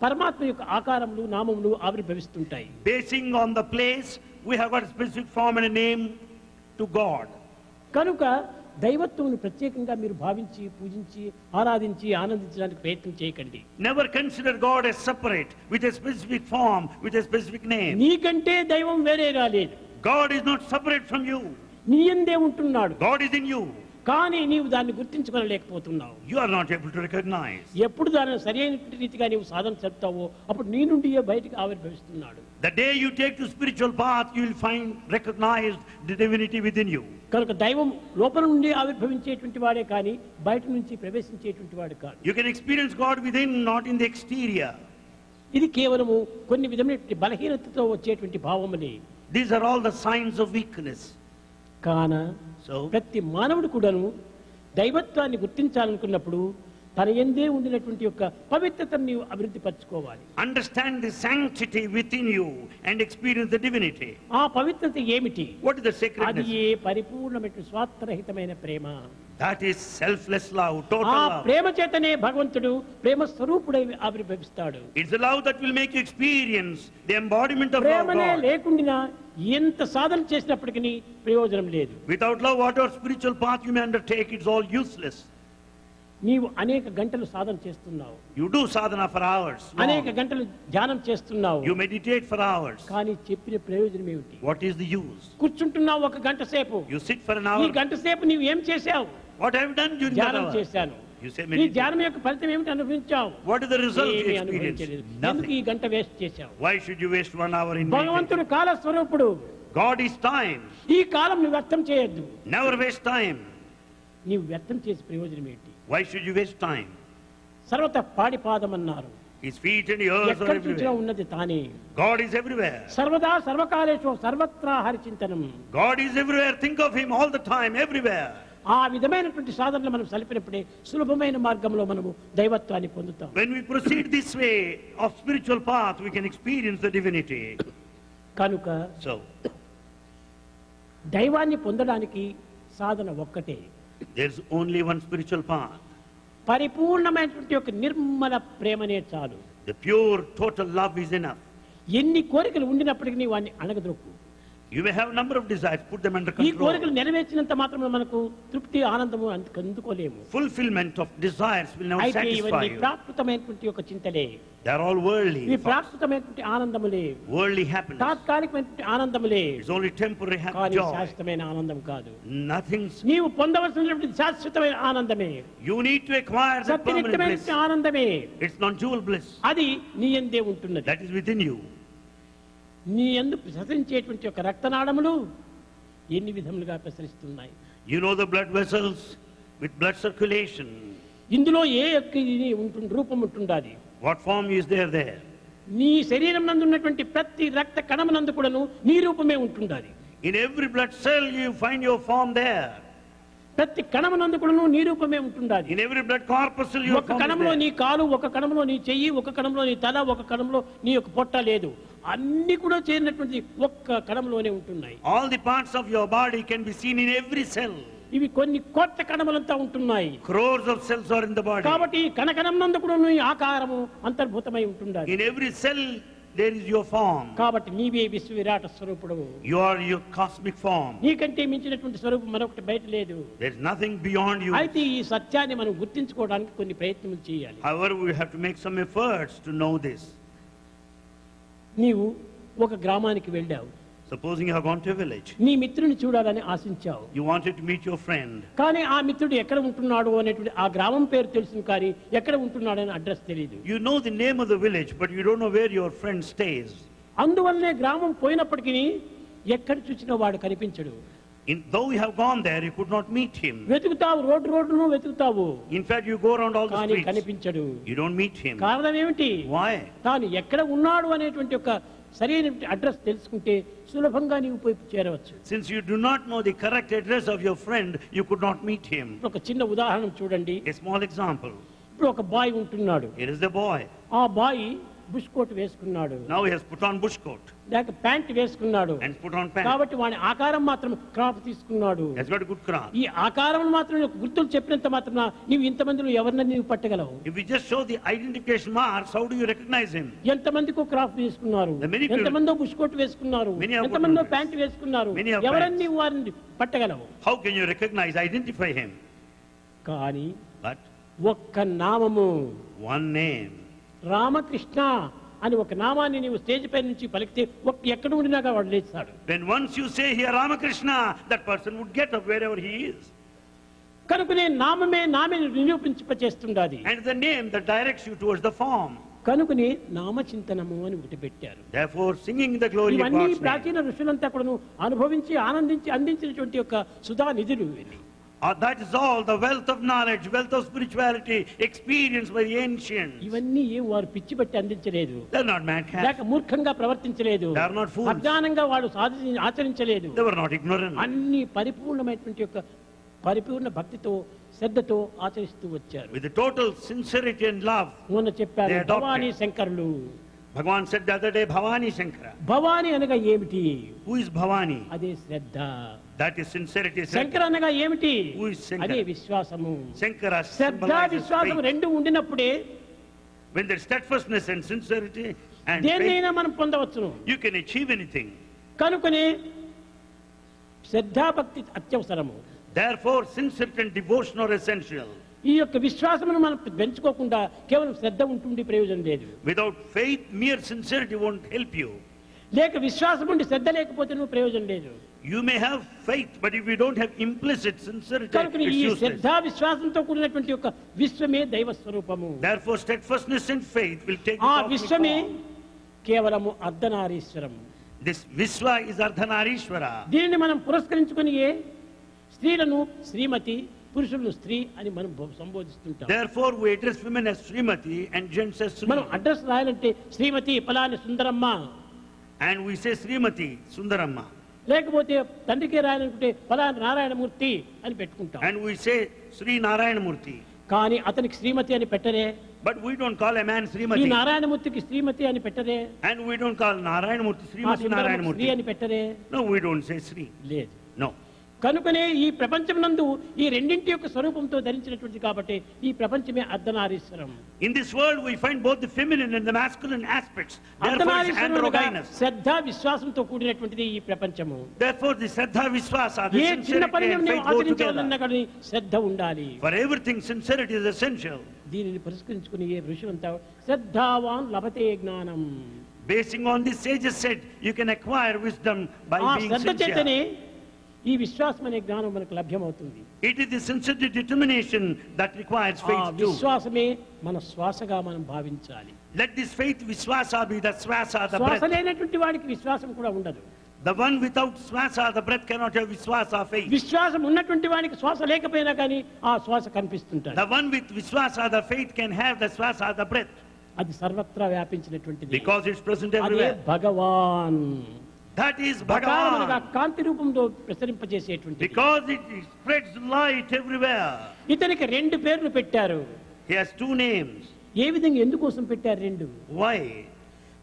పరమాత్మ యొక్క ఆకారములు నామములు ఆవిర్భవిస్తుంటాయి. Basing on the place, we have got a specific form and a name to God. కనుక దైవత్వమును ప్రత్యేకంగా మీరు భావించి పూజించి ఆరాధించి ఆనందించడానికి ప్రయత్నం చేయకండి. Never consider God as separate, with a specific form, with a specific name. నీకంటే దైవం వేరేగా లేదు. God is not separate from you. నీ యందే ఉంటున్నాడు, God is in you. కానీ నీవు దాన్ని గుర్తించుకోలేకపోతున్నావు. You are not able to recognize. ఎప్పుడు దానిని సరైన రీతిగా నీవు సాధన చెప్తావో అప్పుడు నీ నుండి బయటికి ఆవిర్భవిస్తున్నాడు. The day you take to spiritual path, you will find recognized the divinity within you. కనుక దైవం లోపల నుండి ఆవిర్భవించేటువంటి వాడే కానీ బయట నుంచి ప్రవేశించేటువంటి వాడు కాదు. You can experience God within, not in the exterior. ఇది కేవలము కొన్ని విధమైనటువంటి బలహీనతతో వచ్చేటువంటి భావములే. These are all the signs of weakness. కాన So, ప్రతి మానవుడు కూడాను దైవత్వాన్ని గుర్తించాలనుకున్నప్పుడు తన యందే ఉండినటువంటి యొక్క పవిత్రతను నీవు అభివృద్ధి పరచుకోవాలి. understand the sanctity within you and experience the divinity. ఆ పవిత్రత ఏమిటి? What is the అది sacredness? ఏ పరిపూర్ణమైన స్వార్థరహితమైన ప్రేమ. That is selfless love, total ఆ love. ప్రేమ చేతనే భగవంతుడు ప్రేమ స్వరూపుడై ఆవిర్భవిస్తాడు. It's the love that will make you experience the embodiment of love. ప్రేమనే God. లేకుండా ఎంత సాధన చేసినప్పటికీ ప్రయోజనం లేదు. Without love, whatever spiritual path you may undertake, it's all useless. నీవు అనేక గంటలు సాధన చేస్తున్నావు, You do sadhana for hours. అనేక long. గంటలు ధ్యానం చేస్తున్నావు, You meditate for hours. కానీ చెప్పిన ప్రయోజనం ఏమిటి? What is the use? కూర్చుంటున్నావు ఒక గంట సేపు, You sit for an ఈ hour. గంట సేపు నీవు ఏం చేశావు? What have you done during that ధ్యానం hour? చేశాను. You say ఈ meditate. ధ్యానం యొక్క ఫలితం ఏమిటి అనుభవించావు? What is the result you ఏమీ experience? అనుభవించలేదు. ఎందుకు Nothing. ఈ గంట వేస్ట్ చేశావు? Why should you waste 1 hour in meditation? భగవంతుడు కాల స్వరూపుడు. God is time. ఈ కాలం నువ్వు వ్యర్థం చేయొద్దు. Never waste time. నీవు వ్యర్థం చేసే ప్రయోజనం ఏంటి? Why should you waste time? సర్వత పాడి పాదం అన్నారు. His feet and ears are ఎక్కడ చూసినా everywhere. ఉన్నది తానే. God is everywhere. సర్వదా సర్వకాలేషు సర్వత్రా హరిచింతనం. God is everywhere. Think of Him all the time, everywhere. ఆ విధమైనటువంటి సాధనలు మనం సలిపినప్పుడే సులభమైన మార్గంలో మనము దైవత్వాన్ని పొందుతాం. When we proceed this way of spiritual path, we can experience the divinity. కనుక So, దైవాన్ని పొందడానికి సాధన ఒక్కటే. there's only one spiritual path. పరిపూర్ణమైనటువంటి ఒక నిర్మల ప్రేమనే చాలు. The pure, total love is enough. ఎన్ని కోరికలు ఉండినప్పటికీ వాడిని అణగదొక్కు. You may have a number of desires, put them under ఈ control. కోరికలు నెరవేర్చినంత మాత్రం మనకు తృప్తి ఆనందము అందుకోలేము. Fulfillment of desires will never అయితే satisfy ఇవన్నీ you. ప్రాకృతమైనటువంటి ఒక చింతలే, They are all ఇవి worldly. ప్రాకృతమైనటువంటి ఆనందములే, Worldly happiness. తాత్కాలికమైనటువంటి ఆనందములే, It's only temporary కానీ joy. శాశ్వతమైన ఆనందం కాదు. Nothing's. నీవు పొందవలసినటువంటి శాశ్వతమైన ఆనందమే, You need to acquire the permanent bliss. సత్యనిత్యమైన ఆనందమే, It's non-dual bliss. అది నీ యందే ఉంటున్నది. That is within you. నీ యందు ప్రసరించేటువంటి ఒక రక్తనాళములు ఎన్ని విధములుగా ప్రసరిస్తున్నాయి. You know the blood vessels with blood circulation. ఇందులో ఏ యొక్క ఇది రూపం ఉంటుండాలి. What form is there? నీ శరీరం నందు ఉన్నటువంటి ప్రతి రక్త కణమునందు కూడాను నీ రూపమే ఉంటుండాలి. In every blood cell you find your form there. ప్రతి కణమునందు కూడాను నీ రూపమే ఉంటుండాలి. In every blood corpuscle your ఒక form is కణంలో there. నీ కాలు, ఒక కణంలో నీ చెయ్యి, ఒక కణంలో నీ తల, ఒక కణంలో నీ యొక్క పొట్ట లేదు. అన్ని కూడా చేరినటువంటి ఒక్క కణంలోనే ఉంటున్నాయి. All the parts of your body can be seen in every cell. ఇవి కొన్ని కోట్ల కణములంతా ఉంటున్నాయి. Crores of cells are in the body. కాబట్టి కణకణం నందు కూడా నీ ఆకారము అంతర్భూతమై ఉంటుండాలి. In every cell there is your form. కాబట్టి నీవే విశ్వ విరాట స్వరూపుడవు. You are your cosmic form. నీకంటే మించినటువంటి స్వరూపం మరొకటి బయట లేదు. There is nothing beyond you. అయితే ఈ సత్యాన్ని మనం గుర్తించుకోవడానికి కొన్ని ప్రయత్నాలు చేయాలి. However, we have to make some efforts to know this. నీవు ఒక గ్రామానికి వెళ్ళావు. Supposing you have gone to a village. నీ మిత్రుని చూడాలని ఆశించావు. You wanted to meet your friend. కానీ ఆ మిత్రుడు ఎక్కడ ఉంటున్నాడు అనేటువంటి ఆ గ్రామం పేరు తెలుసు కానీ ఎక్కడ ఉంటున్నాడని అడ్రస్ తెలియదు. You know the name of the village, but you don't know where your friend stays. అందువల్లనే గ్రామం పోయినప్పటికీ ఎక్కడ చూసినా వాడు కనిపించడు. Though you have gone there, you could not meet him. వెతుకుతావు, రోడ్డును వెతుకుతావు. In fact, you go around all the కానీ streets. కనిపించడు. You don't meet him. కారణం ఏమిటి? Why? తాను ఎక్కడ ఉన్నాడు అనేటువంటి ఒక సరైన అడ్రస్ తెలుసుకుంటే సులభంగా నీవు పోయి చేరవచ్చు. Since you do not know the correct address of your friend, you could not meet him. ఒక చిన్న ఉదాహరణ చూడండి. A small example. ఇప్పుడు ఒక బాయ్ ఉంటున్నాడు. Here is the boy. ఆ బాయ్ బుష్ కోట్ వేసుకున్నాడు. Now he has put on bush coat లేక ప్యాంట్ వేసుకున్నాడు. and put on pants. కాబట్టి వాని ఆకారం మాత్రం క్రాప్ తీసుకున్నాడు. He has got a good crop. ఈ ఆకారం మాత్రం గుర్తులు చెప్పినంత మాత్రం నీవు ఇంతమందిలో ఎవరినైనా నీవు పట్టగలవు. If we just show the identification marks, how do you recognize him? ఎంతమందికో క్రాప్ వేసుకున్నారు, The many people- ఎంతమందో బుష్ కోట్ వేసుకున్నారు, Many have ఎంతమందో put on ప్యాంట్ వేసుకున్నారు, Many have ఎవరన్నీ pants. నీవు వారిని పట్టగలవు. How can you recognize, identify him? కానీ But ఒక్క నామము one name. రామకృష్ణ అని ఒక నామాన్ని నీవు స్టేజ్ పై నుంచి పలికితే ఎక్కడ ఉండినాగా వాడు లేస్తాడు. When once you say here Ramakrishna, that person would get up wherever he is. కనుకనే నామమే నిరూపించేస్తుండాది. And the name that directs you towards the form. కనుకనే నామచింతనము అని ఒకటి పెట్టారు. Therefore, singing the glory of ఇవన్నీ God's name. ప్రాచీన ఋషులంతా కూడా అనుభవించి ఆనందించి అందించినటువంటి యొక్క సుధా నిధులు ఇవి. That is all the wealth of knowledge, wealth of spirituality, experienced by the ancients. ఇవన్నీ ఏం వారు పిచ్చి పట్టి అందించలేదు. They are not madcaps. లేక మూర్ఖంగా ప్రవర్తించలేదు. They are not fools. అజ్ఞానంగా వాడు ఆచరించలేదు. They were not ignorant. అన్ని పరిపూర్ణమైనటువంటి యొక్క పరిపూర్ణ భక్తితో శ్రద్ధతో ఆచరిస్తూ వచ్చారు. With the total sincerity and love. మొన్న చెప్పారు They adopted. భవానీ శంకరులు. Bhagavan said the other day, Bhavani Shankara. Bhavani అనగా ఏమిటి? Who is Bhavani? అదే శ్రద్ధ. That is sincerity. శంకర అనగా ఏమిటి? Who is Shankara? అదే విశ్వాసము. Shankara శ్రద్ధ symbolizes విశ్వాసం faith. రెండు ఉండినప్పుడే When there is steadfastness and sincerity and దేన్నైనా faith, మనం పొందవచ్చును. you can achieve anything. కనుకనే శ్రద్ధాభక్తి అత్యవసరము. Therefore, sincerity and devotion are essential. ఈ యొక్క విశ్వాసమును మనం పెంచుకోకుండా కేవలం శ్రద్ధ ఉంటుంది ప్రయోజనం లేదు. Without faith, mere sincerity won't help you. లేక విశ్వాసం ఉండి శ్రద్ధ లేకపోతే నువ్వు ప్రయోజనం లేదు. You may have faith, but if you don't have implicit sincerity, కనుక it's ఈ useless. శ్రద్ధా విశ్వాసంతో కూడినటువంటి యొక్క విశ్వమే దైవ స్వరూపము. Therefore, steadfastness and faith will take the ఆ cosmic విశ్వమే form. కేవలము అర్ధనారీశ్వరం. This Vishwa is Ardhanarishwara. దీనిని మనం పురస్కరించుకొని స్త్రీలను శ్రీమతి, పురుషులను స్త్రీ అని మనం సంబోధిస్తుంటాం. Therefore, we address women as Srimati and gents as Sri. మనం అడ్రస్ రాయాలంటే శ్రీమతి పలాని Sundaramma, And we say Srimati Sundaramma. లేకపోతే తండ్రికి రాయాలనుకుంటే పలాని నారాయణమూర్తి అని పెట్టుకుంటాం. And we say Sri Narayanamurti. కానీ అతనికి శ్రీమతి అని పెట్టరే. But we don't call a man ఈ Srimati. నారాయణమూర్తికి శ్రీమతి అని పెట్టరే. And we don't call Narayanamurti ఆ Srimati సుందరమ్మకు శ్రీ Narayanamurti. అని పెట్టరే. No, we don't say Sri. లేదు. No. కనుకనే ఈ ప్రపంచం నందు ఈ రెండింటి యొక్క స్వరూపంతో ధరించినటువంటి కాబట్టి ఈ ప్రపంచమే అర్ధనారీశ్వరం. In this world, we find both the feminine and the masculine aspects. Therefore, it's అర్ధనారీశ్వరం androgynous. శ్రద్ధ విశ్వాసంతో కూడినటువంటిది ఈ ప్రపంచము. Therefore, the Shraddha Vishwasa, the ఏ చిన్న sincerity పనిని and మేము faith go ఆచరించాలన్నా together. కానీ శ్రద్ధ ఉండాలి. For everything, sincerity is essential. దీనిని పురస్కరించుకుని ఏ ఋషులంతా శ్రద్ధావాన్ లభతే జ్ఞానం. Basing on this, sages said, you can acquire wisdom by ఆ being శ్రద్ధ చేతనే sincere. ఈ విశ్వాసం అనే జ్ఞానం మనకు లభ్యమవుతుంది. It is the sincere determination that requires ఆ faith too. విశ్వాసమే మన శ్వాసగా మనం భావించాలి. Let this faith, Vishwasa, be the swasa, the శ్వాస breath. లేనటువంటి వాడికి విశ్వాసం కూడా ఉండదు. The one without swasa, the breath, cannot have Vishwasa, faith. విశ్వాసం ఉన్నటువంటి వాడికి శ్వాస లేకపోయినా కానీ ఆ శ్వాస కనిపిస్తుంటాడు. The one with Vishwasa, the faith, can have the swasa, the breath. అది సర్వత్రా వ్యాపించినటువంటిది. Because it's present అదే everywhere. భగవాన్. That is అనగా Bhagavan. కాంతి రూపంలో ప్రసరింపజేసేటువంటి. Because it spreads light everywhere. ఇతనికి రెండు పేర్లు పెట్టారు. He has two names. ఏ విధంగా ఎందుకోసం పెట్టారు రెండు? Why?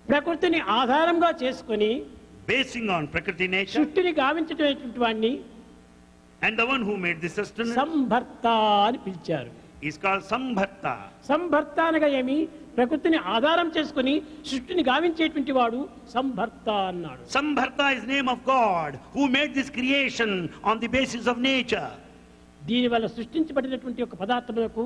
ప్రకృతిని ఆధారంగా చేసుకొని Basing on Prakriti nature, సృష్టిని గావించేటువంటి వాడిని and the one who made the sustenance సంభర్త అని పిలిచారు. is called Sambharta. సంభర్త అనగా ఏమి? ప్రకృతిని ఆధారం చేసుకుని సృష్టిని గావించేటువంటి వాడు సంభర్త అన్నాడు. Sambharta is name of God who made this creation on the basis of nature. దీనివల్ల సృష్టించబడినటువంటి ఒక పదార్థములకు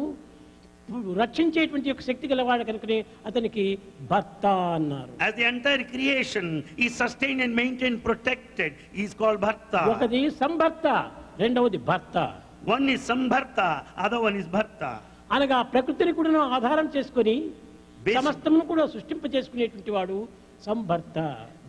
రక్షించేటువంటి ఒక శక్తి గలవాడు కనుకనే అతనికి భర్త అన్నారు. As the entire creation is sustained and maintained, protected, he is called Bharta. ఒకది సంభర్త, రెండవది భర్త. One is Sambharta, other one is Bharta. అనగా ప్రకృతిని కూడా ఆధారం చేసుకొని Basic- సమస్తమును కూడా సృష్టింపజేసుకునేటువంటి వాడు సంభర్త.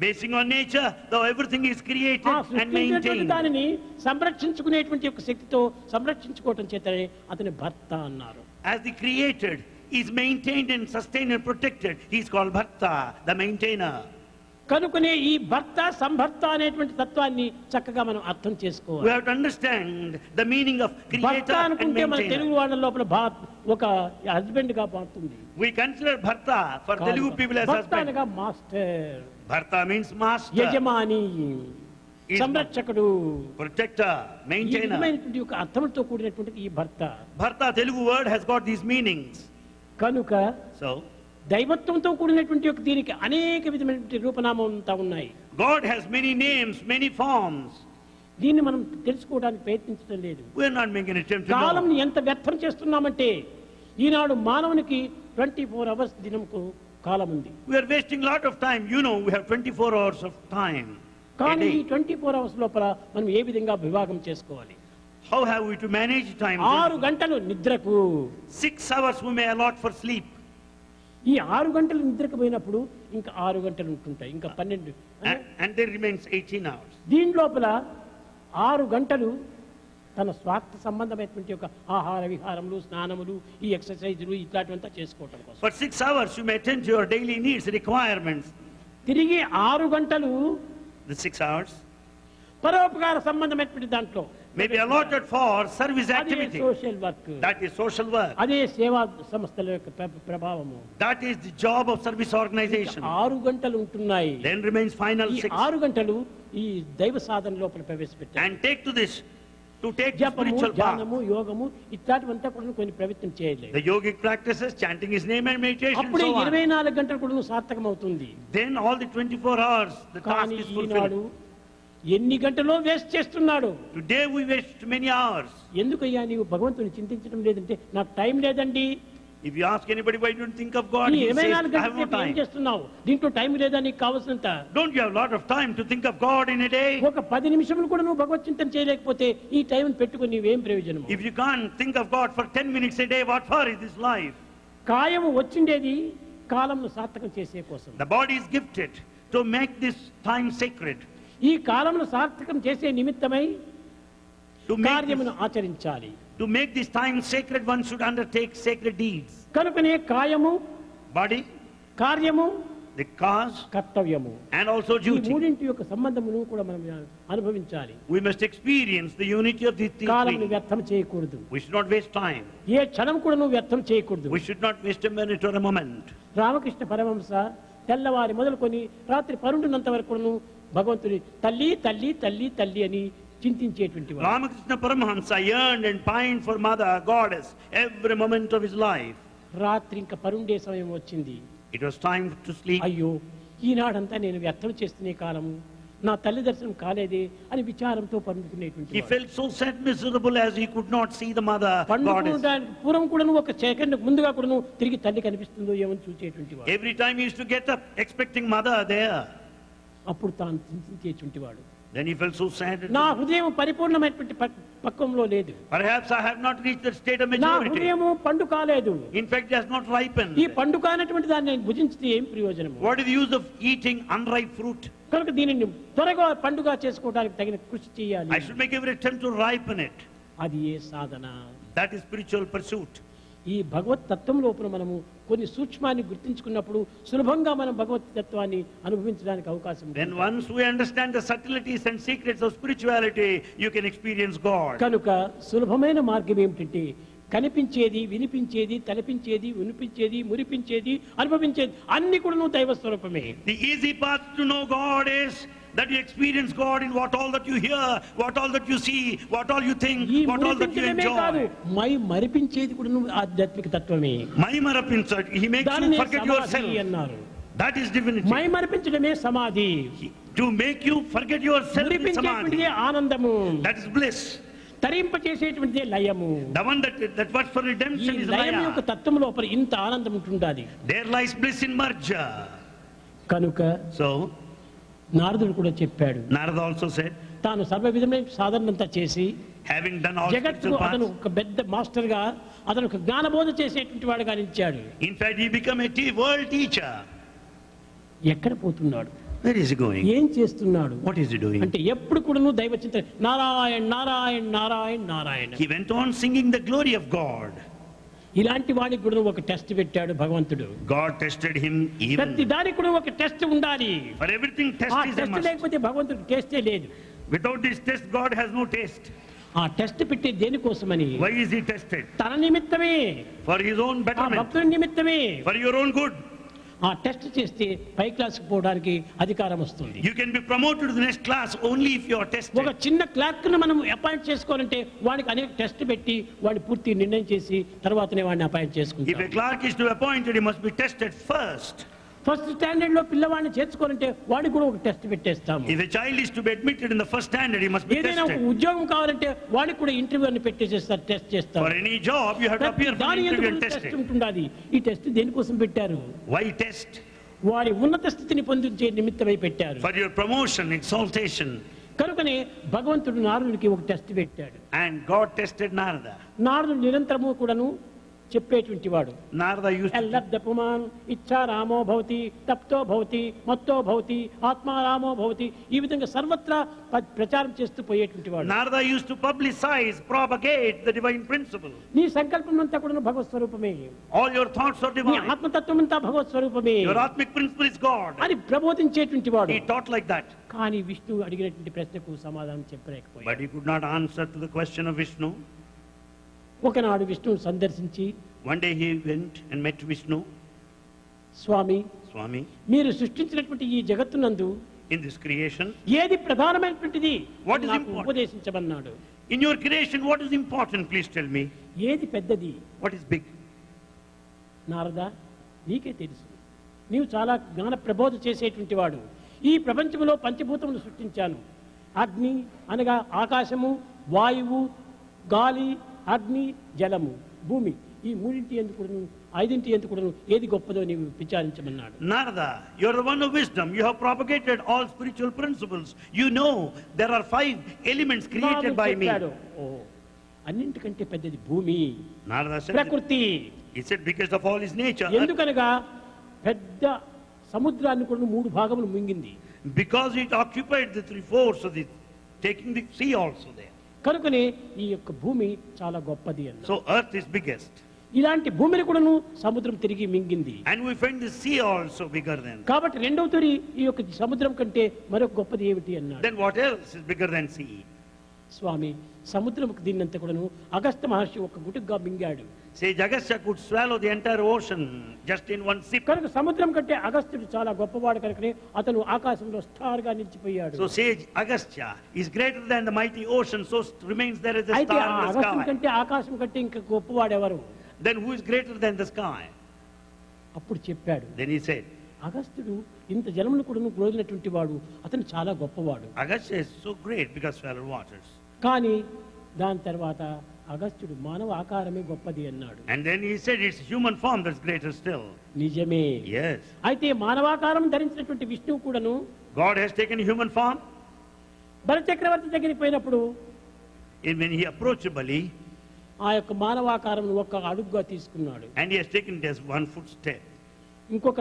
Basing on nature, though everything is created ఆ and సృష్టించినటువంటి maintained. దానిని సంరక్షించుకునేటువంటి ఒక శక్తితో సంరక్షించుకోవటం చేతనే అతని భర్త అన్నారు. As the created is maintained and sustained and protected, he is called Bharta, the maintainer. కనుకనే ఈ భర్త సంభర్త అనేటువంటి తత్వాన్ని చక్కగా మనం అర్థం We చేసుకోవాలి. have to understand the meaning of భర్త creator and అనుకుంటే మన తెలుగు maintainer. వాళ్ళ లోపల ఒక హస్బెండ్ గా మారుతుంది. We consider Bharta for Telugu people as భర్త husband. అనగా మాస్టర్, Bharta means master, యజమాని, Is- సంరక్షకుడు, protector, ఈ maintainer. విధమైనటువంటి ఒక అర్థంతో కూడినటువంటి ఈ భర్త. Bharta Telugu word has got these meanings. కనుక So, దైవత్వంతో కూడినటువంటి ఒక దీనికి అనేక విధమైనటువంటి రూపనామం అంతా ఉన్నాయి. God has many names, many forms. దీన్ని మనం తెలుసుకోవడానికి ప్రయత్నించడం లేదు. We are not making an attempt to column know. ఎంత వ్యర్థం చేస్తున్నామంటే ఈనాడు మానవునికి 24 hours దినంకు కాలం ఉంది. We are wasting a lot of time. You know, we have 24 hours of time. a కానీ ఈ day. 24 hours లోపల మనం ఏ విధంగా విభాగం చేసుకోవాలి? How have we to manage time? 6 గంటలు నిద్రకు. 6 hours we may allot for sleep. ఈ 6 గంటలు నిద్రకు పోయినప్పుడు ఇంకా 6 గంటలు ఉంటుంటాయి, ఇంకా 12. And there remains 18 hours. దీని లోపల 6 గంటలు తన స్వార్థ సంబంధమైనటువంటి ఒక ఆహార విహారములు, స్నానములు, ఈ ఎక్సర్సైజులు ఇట్లాంటివంతా చేసుకోవటం కోసం. For 6 hours you may attend to your daily needs, requirements. తిరిగి 6 గంటలు The 6 hours పరోపకార సంబంధమైనటువంటి దాంట్లో may be allotted for service అదే activity. Social work, That is social work. అదే సేవా సంస్థల యొక్క ప్రభావము. That is the job of service organization. 6 గంటలు ఉంటున్నాయి. Then remains final ఈ 6. 6 గంటలు ఈ దైవ సాధన లోపల ప్రవేశపెట్టారు. And take to this, to take the జపము, spiritual path. ధ్యానము, యోగము ఇట్లాంటివంతా కూడా కొన్ని ప్రయత్నం చేయలేదు. The yogic practices, chanting his name and meditation and అప్పుడే so on. 24 గంటలు కూడా సార్థకం అవుతుంది. Then all the 24 hours, the task కానీ is ఈనాడు fulfilled. ఎన్ని గంటలో వేస్ట్ చేస్తున్నాడు. Today we waste many hours. ఎందుకయ్యా నీవు భగవంతుని చింతించడం లేదంటే నాకు టైం లేదండి. If you ask anybody why you don't think of God, ఈ he says, 24 I have no గంటలు ఏం time. చేస్తున్నావు? దీంట్లో టైం లేదా నీకు కావాల్సినంత? Don't you have a lot of time to think of God in a day? ఒక 10 నిమిషములు కూడా నువ్వు భగవత్ చింతన చేయలేకపోతే ఈ టైం పెట్టుకుని నీవేం ప్రయోజనం? If you can't think of God for 10 minutes a day, what for is this life? కాయము వచ్చిండేది కాలంను సార్థకం చేసే కోసం. The body is gifted to make this time sacred. ఈ కాలంను సార్థకం చేసే నిమిత్తమై To make కార్యమును ఆచరించాలి. this time sacred, one should undertake sacred deeds. కనుకనే కాయము, Body, కార్యము, the cause, కర్తవ్యము, and also ఈ duty. మూడింటి యొక్క సంబంధమును కూడా మనం అనుభవించాలి. We must experience the unity of these కాలంను three. వ్యర్థం చేయకూడదు. We should not waste time. ఏ క్షణం కూడా నువ్వు వ్యర్థం చేయకూడదు. We should not waste a minute or a moment. Ramakrishna Paramahamsa తెల్లవారి మొదలుకొని రాత్రి 12 వరకు భగవంతుని తల్లి తల్లి తల్లి తల్లి అని చింతించేటువంటి వాడు. Ramakrishna Paramahamsa yearned and pined for Mother, Goddess, every moment of his life. రాత్రి ఇంకా పరుండే సమయం వచ్చింది. It was time to sleep. అయ్యో ఈనాడంతా నేను వ్యర్థం చేస్తున్న కాలము, నా తల్లి దర్శనం కాలేదే అని విచారంతో పండుకునేటువంటి He felt so sad, miserable as he could not see the Mother, Goddess. పండుకోవడానికి పూర్వం కూడా ఒక సెకండ్ ముందుగా కూడా తిరిగి తల్లి కనిపిస్తుందో ఏమని చూసేటువంటి వాడు. Every time he used to get up expecting Mother there. అప్పుడు తాను చింతించేటువంటి వాడు. Then he felt so sad. నా హృదయం పరిపూర్ణమైనటువంటి పక్వంలో లేదు. Perhaps I have not reached that state of నా maturity. హృదయము పండు కాలేదు. In fact, it has not ripened. ఈ పండు కానటువంటి దాన్ని నేను భుజించితే ఏం ప్రయోజనము? What is the use of eating unripe fruit? కనుక దీనిని త్వరగా పండుగ చేసుకోవడానికి తగిన కృషి I చేయాలి. should make every attempt to ripen it. అది ఏ సాధన? That is spiritual pursuit. ఈ భగవత్ తత్వం లోపల మనము కొన్ని సూక్ష్మాన్ని గుర్తించుకున్నప్పుడు సులభంగా మనం భగవత్ తత్వాన్ని అనుభవించడానికి అవకాశం ఉంది. Then once we understand the subtleties and secrets of spirituality, you can experience God. కనుక సులభమైన మార్గం ఏమిటంటే కనిపించేది, వినిపించేది, తలపించేది, వినిపించేది, మురిపించేది, అనుభవించేది అన్ని కూడా నువ్వు దైవ స్వరూపమే. The easy path to know God is that you experience God in what all that you hear, what all that you see, what all you think, ఈ what all that you మురిపించడమే కాదు, enjoy. మరిపించేది కూడా నువ్వు ఆధ్యాత్మిక తత్వమే. Maimarapinsa, he makes you దానినే forget సమాధి yourself. అన్నారు. That is divinity. మరిపించడమే సమాధి. To make you forget yourself is మురిపించేటువంటిదే samadhi. ఆనందము. That is bliss. తరింప చేసేటువంటిదే లయము. The one that works for ఈ redemption is లయం యొక్క Laya. తత్వం లోపల ఇంత ఆనందం ఉంటుండాలి. There lies bliss in merger. కనుక So, నారదుడు కూడా చెప్పాడు, Narada also said, తాను సర్వ విధమైన సాధనంతా చేసి having done all జగత్తుకు spiritual అతను paths, ఒక పెద్ద మాస్టర్ గా అతను ఒక జ్ఞానబోధ చేసేటువంటి వాడుగా నిలిచాడు. in fact, he became a world teacher. ఎక్కడ పోతున్నాడు, Where is he going? ఏం చేస్తున్నాడు What is he doing? అంటే ఎప్పుడు కూడా దైవ చింతన, Narayana Narayana Narayana Narayana. He went on singing the glory of God. ఇలాంటి వాడికి కూడా ఒక టెస్ట్ పెట్టాడు భగవంతుడు. God tested him ప్రతి even. దానికి కూడా ఒక టెస్ట్ ఉండాలి. For everything, ఆ test is a test must. లేకపోతే భగవంతుడికి టెస్టే లేదు. Without this test, God has no taste. ఆ టెస్ట్ పెట్టే దేనికోసమని, Why is he tested? తన నిమిత్తమే, For his own ఆ betterment. భక్తుడి నిమిత్తమే. For your own good. ఆ టెస్ట్ చేస్తే పై క్లాస్కి పోవడానికి అధికారం వస్తుంది. You can be promoted to the next class only if you are ఒక tested. చిన్న క్లర్క్ ను మనం అపాయింట్ చేసుకోవాలంటే వాడికి అనేక టెస్ట్ పెట్టి వాడిని పూర్తి నిర్ణయం చేసి తర్వాతనే వాడిని అపాయింట్ If a చేసుకుంటాం. clerk is to be appointed, he must be tested first. First standard లో పిల్లవాడిని చేర్చుకోవాలంటే వాడికి కూడా ఒక test పెట్టేస్తాము. If a child is to be admitted in the first standard, he must be ఏదైనా ఒక tested. ఉద్యోగం కావాలంటే వాడికి కూడా ఇంటర్వ్యూ అని పెట్టేసేస్తారు, టెస్ట్ For చేస్తారు. any job, you have to appear for దాని an interview and test tested. ఉంటుండాలి. ఈ టెస్ట్ దేనికోసం పెట్టారు? Why test? వాడి ఉన్నత స్థితిని పొందించే నిమిత్తమై పెట్టారు. For your promotion, exaltation. కనుకనే భగవంతుడు నారదుడికి ఒక టెస్ట్ పెట్టాడు. And God tested Narada. నారదుడు నిరంతరము కూడాను చెప్పేటువంటి వాడు. Narada used to ఎల్లబ్ద పుమాన్ ఇచ్చా రామో భవతి, తప్తో భవతి, మత్తో భవతి, ఆత్మా రామో భవతి, ఈ విధంగా సర్వత్రా ప్రచారం చేస్తూ పోయేటువంటి వాడు. Narada used to publicize, propagate the divine principle. నీ సంకల్పం అంతా కూడా భగవత్ స్వరూపమే, All your thoughts are నీ divine. ఆత్మతత్వం అంతా భగవత్ స్వరూపమే Your atmic principle is God. అని ప్రబోధించేటువంటి వాడు. He taught like that. కానీ విష్ణువు అడిగినటువంటి ప్రశ్నకు సమాధానం But చెప్పలేకపోయాడు. he could not answer to the question of Vishnu. ఒకనాడు విష్ణువుని సందర్శించి, One day he went and met Vishnu. Swamy, Swami, మీరు సృష్టించినటువంటి ఈ జగత్తునందు in this creation, ఏది ప్రధానమైనటువంటిది What is నాకు important? ఉపదేశించమన్నాడు. in your creation, what is important? Please tell me. ఏది పెద్దది? What is big? నారదా, నీకే తెలుసు, నీవు చాలా జ్ఞాన ప్రబోధ చేసేటువంటి వాడు. ఈ ప్రపంచంలో పంచభూతములు సృష్టించాను. అగ్ని అనగా ఆకాశము, వాయువు, గాలి, అగ్ని, జలము, భూమి, ఈ మూడింటి ఎందుకు, ఐదింటి ఎందుకు ఏది గొప్పదో నీవు విచారించమన్నాడు. Narada, you are the one of wisdom. You have propagated all spiritual principles. You know there are 5 elements created by me. చెప్పాడు, ఓ, అన్నింటికంటే పెద్దది భూమి, Narada said, ప్రకృతి. he said, because of all his nature, ఎందుకనగా పెద్ద సముద్రాన్ని కూడా 3 భాగములు మింగింది. because it occupied the 3/4 of the, taking the sea also there. కనుకనే ఈ యొక్క భూమి చాలా గొప్పది అన్న. So earth is biggest. ఇలాంటి భూమిని కూడాను సముద్రం తిరిగి మింగింది. And we find the sea also bigger than. కాబట్టి రెండవ తొలి ఈ యొక్క సముద్రం కంటే మరొక గొప్పది ఏమిటి అన్నాడు. Then what else is bigger than sea? స్వామి, సముద్రంకు దీన్నంతా కూడాను అగస్త్య మహర్షి ఒక గుటుగ్గా మింగాడు. Sage Agastya could swallow the entire ocean just in one sip. కనుక సముద్రం కంటే అగస్త్యుడు చాలా గొప్పవాడు కనుకనే అతను ఆకాశంలో స్టార్ గా నిలిచిపోయాడు. So Sage Agastya is greater than the mighty ocean, so remains there as a అయితే star ఆ in the అగస్త్యం sky. కంటే ఆకాశం కంటే ఇంకా గొప్పవాడు ఎవరు? Then who is greater than the sky? అప్పుడు చెప్పాడు, Then he said, అగస్త్యుడు ఇంత జలమును కూడా గ్రోలినటువంటి వాడు, అతను చాలా గొప్పవాడు. Agastya is so great because swallowed waters. కానీ దాని తర్వాత అగస్త్యుడు మానవ ఆకారమే గొప్పది అన్నాడు. And then he said it's human form that's greater still. నిజమే. Yes. అయితే మానవాకారం ధరించినటువంటి విష్ణువు కూడాను God has taken human form. బలచక్రవర్తి దగ్గరికి పోయినప్పుడు And when he approached Bali, ఆ యొక్క మానవాకారం ఒక అడుగుగా తీసుకున్నాడు. and he has taken it as 1 foot step. ఇంకొక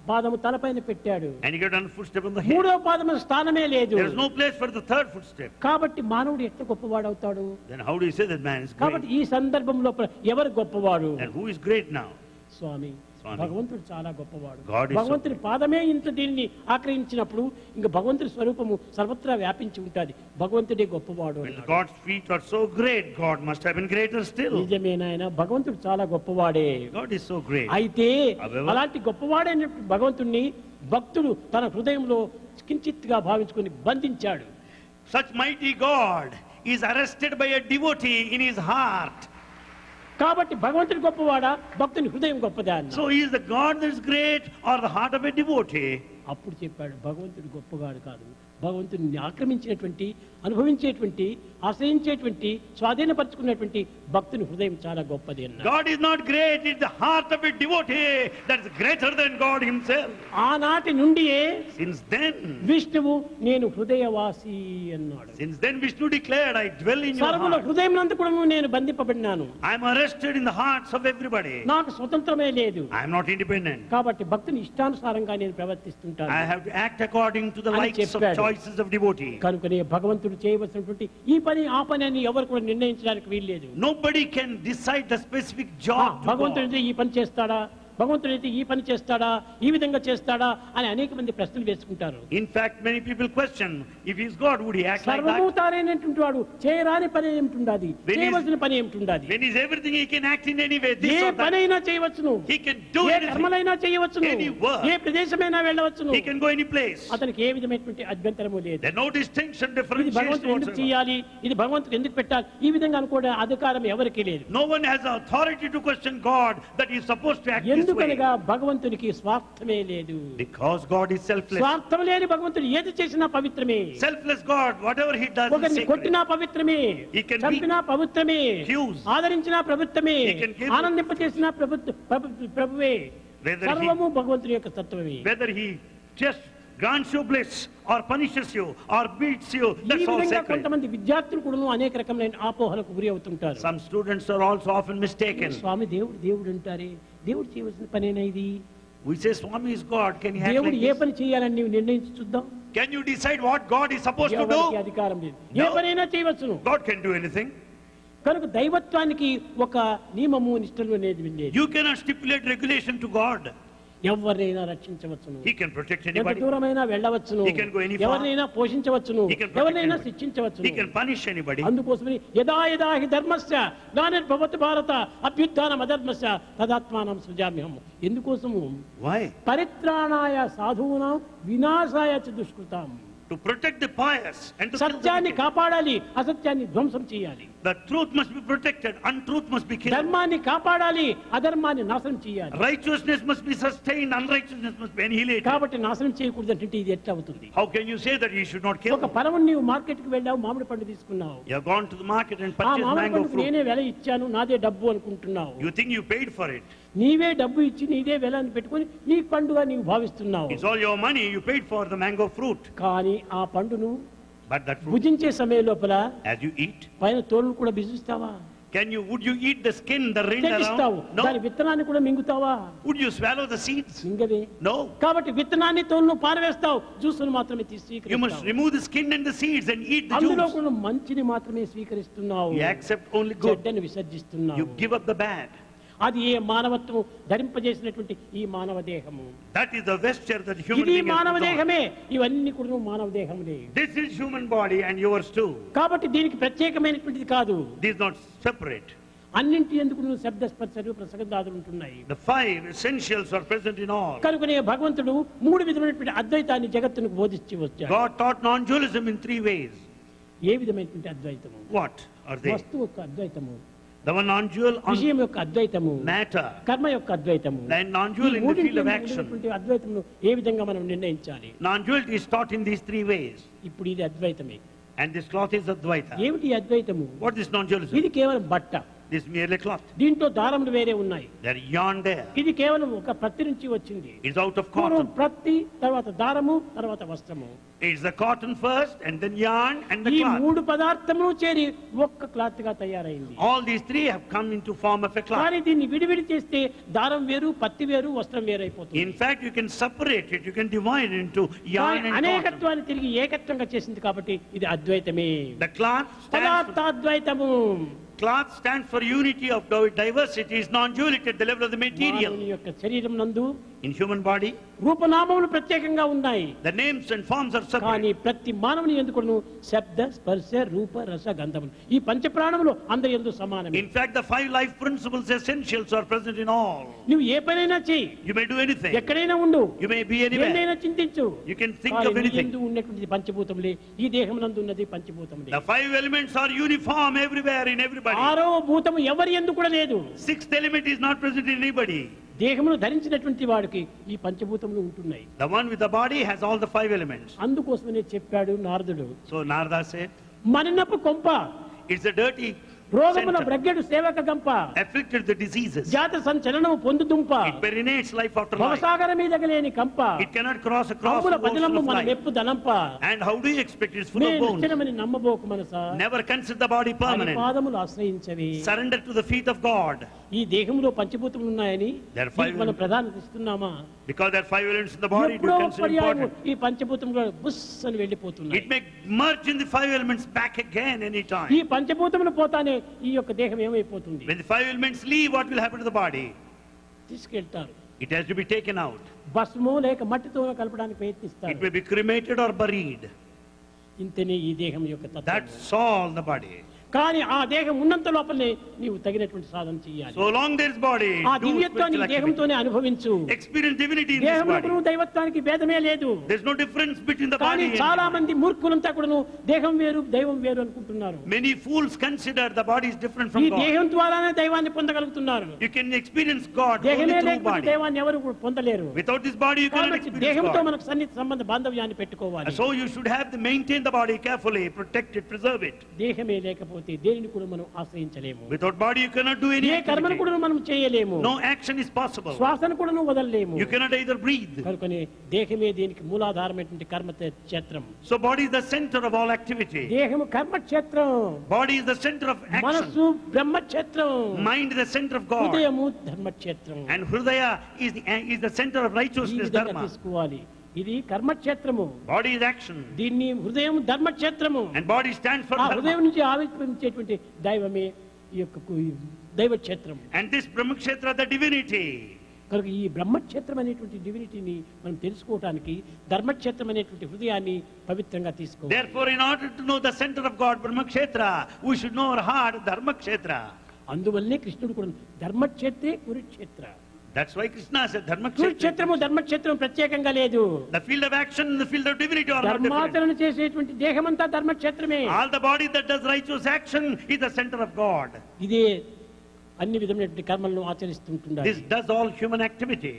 పాదము తలపైన పెట్టాడు. And he got one footstep on the head. మూడో పాదము స్థానమే లేదు. There is no place for the third footstep. కాబట్టి మానవుడు ఎట్లా గొప్పవాడవుతాడు? Then how do you say that man is కాబట్టి great? ఈ సందర్భంలో ఎవరు గొప్పవాడు? And who is great now? స్వామి, భగవంతుడు చాలా గొప్పవాడు. God is so భగవంతుని పాదమే ఇంత దీన్ని ఆక్రమించినప్పుడు ఇంకా భగవంతుని స్వరూపము సర్వత్రా వ్యాపించి ఉంటుంది. భగవంతుడే గొప్పవాడు. When God's feet are so great, God must have been greater still. నిజమేనాయన, భగవంతుడు చాలా గొప్పవాడే. God is so great. అయితే However, అలాంటి గొప్పవాడైన భగవంతుణ్ణి భక్తుడు తన హృదయంలో కించిత్తుగా భావించుకొని బంధించాడు. such mighty God is arrested by a devotee in his heart. కాబట్టి భగవంతుడు గొప్పవాడా, భక్తుని హృదయం గొప్పదా అన్నాడు. So he is the God that is great or the heart of a devotee? అప్పుడు చెప్పాడు, భగవంతుడు గొప్పవాడు కాదు, భగవంతుని ఆక్రమించినటువంటి, అనుభవించేటువంటి, ఆశ్రయించేటువంటి, స్వాధీనపరుచుకున్నటువంటి భక్తుని హృదయం చాలా గొప్పది అన్నాడు. God is not great, it's the heart of a devotee that is greater than God himself. ఆనాటి నుండియే Since then, విష్ణువు నేను హృదయవాసి అన్నాడు. since then Vishnu declared, I dwell in your సర్వుల heart. హృదయం నందు కూడా నేను బంధింపబడినాను. I am arrested in the hearts of everybody. నాకు స్వతంత్రమే లేదు. I am not independent. కాబట్టి భక్తుని ఇష్టానుసారంగా నేను ప్రవర్తిస్తుంటాను. I have to act according to the అని likes of చెప్పాడు. choices of devotee. కనుకనే భగవంతుడు చేయవలసినటువంటి ఈ పని ఆ పని అని ఎవరు కూడా నిర్ణయించడానికి వీల్లేదు. Nobody can decide the specific job to భగవంతుడు God. అయితే ఈ పని చేస్తాడా, భగవంతుడు అయితే ఈ పని చేస్తాడా, ఈ విధంగా చేస్తాడా అని అనేక మంది ప్రశ్నలు వేసుకుంటారు. In fact, many people question, if he is God, would he act like that? సర్వభూతాలైనటువంటి వాడు చేయరాని పని ఏమిటి, When చేయవలసిన పని ఏమిటి? When is everything he can act in any way, this A or that. పనైనా చేయవచ్చును, He can do A anything. కర్మలైనా చేయవచ్చును, Any work. A ప్రదేశమైనా వెళ్ళవచ్చును. He can go any place. అతనికి ఏ విధమైనటువంటి అభ్యంతరము లేదు. There's no distinction, ఇది differentiation భగవంతుడు ఎందుకు whatsoever. చేయాలి, ఇది భగవంతుడు ఎందుకు పెట్టాలి, ఈ విధంగా అనుకోవడం అధికారం ఎవరికీ లేదు. No one has the authority to question God that he is supposed to act this way. ఎందుకనగా భగవంతునికి స్వార్థమే లేదు. Because God is selfless. స్వార్థం లేని భగవంతుడు ఏది చేసినా పవిత్రమే. Selfless God, whatever he does is ఒకరిని sacred. కొట్టినా పవిత్రమే, He can చంపినా పవిత్రమే, accused. ఆదరించినా ప్రభుత్వమే, He can give- ఆనందింపచేసినా ప్రభువే. Whether he- సర్వము భగవంతుడి యొక్క తత్వమే. Whether he just grants you bliss or punishes you or beats you, ఈ that's all విధంగా sacred. కొంతమంది విద్యార్థులు కూడా అనేక రకమైన ఆపోహలకు గురి అవుతుంటారు. Some students are also often mistaken. స్వామి దేవుడు దేవుడు అంటారే, దేవుడు చేయవలసిన పనేనా ఇది? We say Swami is God, can he act దేవుడు like ఏ this? పని చేయాలని నీవు నిర్ణయించి చూద్దాం. Can you decide what God is supposed to ఎవరికి do? అధికారం లేదు. ఏ No. పనైనా చేయవచ్చును. God can do anything. కనుక దైవత్వానికి ఒక నియమము నిష్టలు అనేది లేదు. You cannot stipulate regulation to God. ఎవరినైనా రక్షించవచ్చును, He can protect ఎంత anybody. దూరమైనా వెళ్ళవచ్చును, He can go any far. ఎవరినైనా పోషించవచ్చును, He can protect ఎవరినైనా anybody. శిక్షించవచ్చును. He can punish anybody. అందుకోసమని యదా యదా హి ధర్మస్య గ్లానిర్భవతి భారత అభ్యుత్థానం అధర్మస్య తదాత్మానం సృజామ్యహం. ఎందుకోసము? Why? పరిత్రాణాయ సాధూనాం వినాశాయ చ దుష్కృతాం. To protect the pious and to kill the సత్యాన్ని wicked. కాపాడాలి, అసత్యాన్ని ధ్వంసం చేయాలి. The truth must be protected, untruth must be killed. ధర్మాన్ని కాపాడాలి, అధర్మాన్ని నాశనం చేయాలి. Righteousness must be sustained, unrighteousness must be annihilated. కాబట్టి నాశనం చేయకూడదు అంటే ఇది ఎట్లా అవుతుంది? How can you say that you should not kill? ఒక ఫలం నీవు మార్కెట్ కి వెళ్ళావు, మామిడి పండు తీసుకున్నావు. You have gone to the market and ఆ purchased మామిడి mango పండుకు fruit. నేనే వెల ఇచ్చాను, నాదే డబ్బు అనుకుంటున్నావు. You think you paid for it. నీవే డబ్బు ఇచ్చి నీదే వెల అని పెట్టుకుని నీ పండుగ నీవు భావిస్తున్నావు. It's all your money, you paid for the mango fruit. కానీ ఆ పండును But that fruit, భుజించే సమయం లోపల as you eat, పైన తోలు కూడా బిజిస్తావా? would you eat the skin, the rind తెగిస్తావు. around? దాని No. విత్తనాన్ని కూడా మింగుతావా? Would you swallow the seeds? మింగవే. No. కాబట్టి విత్తనాన్ని తోలును పారవేస్తావు, జ్యూసును మాత్రమే తీసి You must స్వీకరిస్తావు. remove the skin and the seeds and eat the అందులో juice. కూడా మంచిని మాత్రమే స్వీకరిస్తున్నావు, You accept only good. చెడ్డని విసర్జిస్తున్నావు. You give up the bad. అది ఏ మానవత్వం ధరింపజేసినటువంటి ఈ మానవ దేహము. That is the vesture that human ఇది being has మానవ put on. దేహమే, ఇవన్నీ కూడా మానవ దేహములే. This is human body and yours too. కాబట్టి దీనికి ప్రత్యేకమైనటువంటిది కాదు. This is not separate. అన్నింటి ఎందుకు శబ్ద స్పర్శ రూప రసగంధాదులు ఉంటున్నాయి. The five essentials are present in all. కనుకనే భగవంతుడు మూడు విధమైనటువంటి అద్వైతాన్ని జగత్తునికి బోధించి వచ్చాడు. God taught non-dualism in three ways. ఏ విధమైనటువంటి అద్వైతము? What are they? వస్తువు యొక్క అద్వైతము, The one non-dual on విషయం యొక్క అద్వైతము, matter, కర్మ యొక్క అద్వైతము. and non-dual in the field of action. అద్వైతమును ఏ విధంగా మనం నిర్ణయించాలి? Non-duality is taught in these three ways. ఇప్పుడు ఇది అద్వైతమే. And this cloth is Advaita. ఏమిటి ఈ అద్వైతము? What is non-dualism? ఇది కేవలం బట్ట. This is merely cloth. దీంట్లో దారములు వేరే ఉన్నాయి. There are yarn there. ఇది కేవలం ఒక ప్రత్తి నుంచి వచ్చింది. It's out of పూర్వం cotton. ప్రత్తి, తర్వాత దారము, తర్వాత వస్త్రము. It's the cotton first, and then yarn, and the ఈ cloth. మూడు పదార్థములు చేరి ఒక్క క్లాత్ గా తయారైంది. All these three have come into form of a cloth. కానీ దీన్ని విడివిడి చేస్తే దారం వేరు, పత్తి వేరు, వస్త్రం వేరు అయిపోతుంది. In fact, you can separate it. You can divide it into yarn and cotton. అనేకత్వాన్ని తిరిగి ఏకత్వంగా చేసింది కాబట్టి ఇది అద్వైతమే. The cloth పదార్థాద్వైతము. Cloth stands for unity of diversity. Is non-duality at the level of the material. మానవుని యొక్క శరీరం నందు In human body, రూపనామములు ప్రత్యేకంగా ఉన్నాయి. the names and forms are కానీ separate. ప్రతి మానవుని ఎందుకును శబ్ద, స్పర్శ, రూప, రస, గంధములు ఈ పంచ ప్రాణములు అందరి యందు సమానమే. In fact, the 5 life principles essentials are present in all. నువ్వు ఏ పనైనా చెయ్యి, You may do anything. ఎక్కడైనా ఉండు, You may be anywhere. ఏదైనా చింతించు. You can think కానీ of నీ anything. యందు ఉన్నటువంటి పంచభూతములే, ఈ దేహం నందు ఉన్నది పంచభూతములే. The 5 elements are uniform everywhere in everybody. ఆరవ భూతము ఎవరి యందు కూడా లేదు. 6th element is not present in anybody. దేహమును ధరించినటువంటి వాడికి ఈ పంచభూతములు ఉంటున్నాయి. The one with the body has all the 5 elements. అందుకోసమనే చెప్పాడు నారదుడు, So Narada said, మనినపు కొంప, it's a dirty రోగముల center, బ్రగ్గెడు సేవక గంప, afflicted the diseases. జాత సంచలనము పొందు దుంప, It perinates life after life. భవసాగర మీదగలేని కంప, It cannot cross across అమ్ముల the ocean పదిలంబు of మన life. మెప్పు దనంప, And how do you expect it's full నే of bones? నిశ్చలమని నమ్మబోకు Manasa, Never consider the body permanent. పాదములు ఆశ్రయించవి. Surrender to the feet of God. ఈ దేహంలో పంచభూతములు ఉన్నాయని There are 5 మనం ప్రధానత ఇస్తున్నామా? Because there are 5 elements in the body, do ఎప్పుడో you consider పర్యాయము important? ఈ పంచభూతములు బుస్ అని వెళ్ళిపోతున్నాయి. It may merge in the 5 elements back again ఈ anytime. పంచభూతములు పోతానే ఈ యొక్క దేహం ఏమైపోతుంది? When the 5 elements leave, what will happen to the body? తీసుకెళ్తారు. It has to be taken out. భస్మో లేక మట్టితో కలపడానికి It ప్రయత్నిస్తారు. may be cremated or buried. ఇంతనే ఈ దేహం యొక్క తత్వం. That's all the body. కానీ ఆ దేహం ఉన్నంత లోపలనే నీవు తగినటువంటి సాధన చేయాలి. So long there is body, ఆ do దివ్యత్వాన్ని spiritual activity. దేహంతోనే అనుభవించు. Experience divinity in this దేహమునకును body. దైవత్వానికి భేదమే లేదు. There's no difference between the కానీ body చాలా and మంది మూర్ఖులంతా కూడాను దేహం వేరు దైవం వేరు అనుకుంటున్నారు. many fools consider the body is different ఈ from God. దేహం ద్వారానే దైవాన్ని పొందగలుగుతున్నారు. You can experience God only దేహమే through లేకపోతే body. దైవాన్ని ఎవరు కూడా పొందలేరు. Without this body, you cannot కాబట్టి experience దేహంతో God. మనకు సన్నిహిత సంబంధ బాంధవ్యాన్ని పెట్టుకోవాలి. So you should have to maintain the body carefully, protect it, preserve it. దేహమే లేకపోతే దేనిని కూడా మనం ఆశ్రయించలేము. Without body, you cannot do any ఏ కర్మను activity. కూడా మనం చేయలేము. No action is possible. శ్వాసను కూడా వదలలేము. You cannot either breathe. కనుకనే దేహమే దీనికి మూలాధారమైనటువంటి కర్మ క్షేత్రం. So body is the center of all activity. దేహము కర్మక్షేత్రం, Body is the center of action. మనస్సు బ్రహ్మక్షేత్రం, Mind is the center of God. హృదయము Dharmakshetram. And Hridaya is the center of ఈ righteousness, విధంగా dharma. తీసుకోవాలి. ఇది కర్మక్షేత్రము, Body is action. దీన్ని హృదయం ధర్మక్షేత్రము. And body stands for ఆ హృదయం dharma. నుంచి ఆవిర్భవించేటువంటి దైవమే ఈ యొక్క దైవక్షేత్రం. And this Brahmakshetra, the divinity. కనుక ఈ బ్రహ్మక్షేత్రం అనేటువంటి డివినిటీని మనం తెలుసుకోవడానికి ధర్మక్షేత్రం అనేటువంటి హృదయాన్ని పవిత్రంగా తీసుకోవాలి. Therefore, in order to know the center of God, Brahmakshetra, we should know our heart, Dharmakshetra. అందువల్లే కృష్ణుడు కూడా ధర్మక్షేత్రే Kurukshetra. That's why Krishna said Dharmakshetra. కురుక్షేత్రము Dharmakshetram ప్రత్యేకంగా లేదు. The field of action and the field of divinity are not different. ధర్మాచరణ చేసేటువంటి దేహమంతా ధర్మక్షేత్రమే. All the body that does righteous action is the center of God. ఇదే అన్ని విధమైనటువంటి కర్మలను ఆచరిస్తుంటున్నారు. This does all human activity.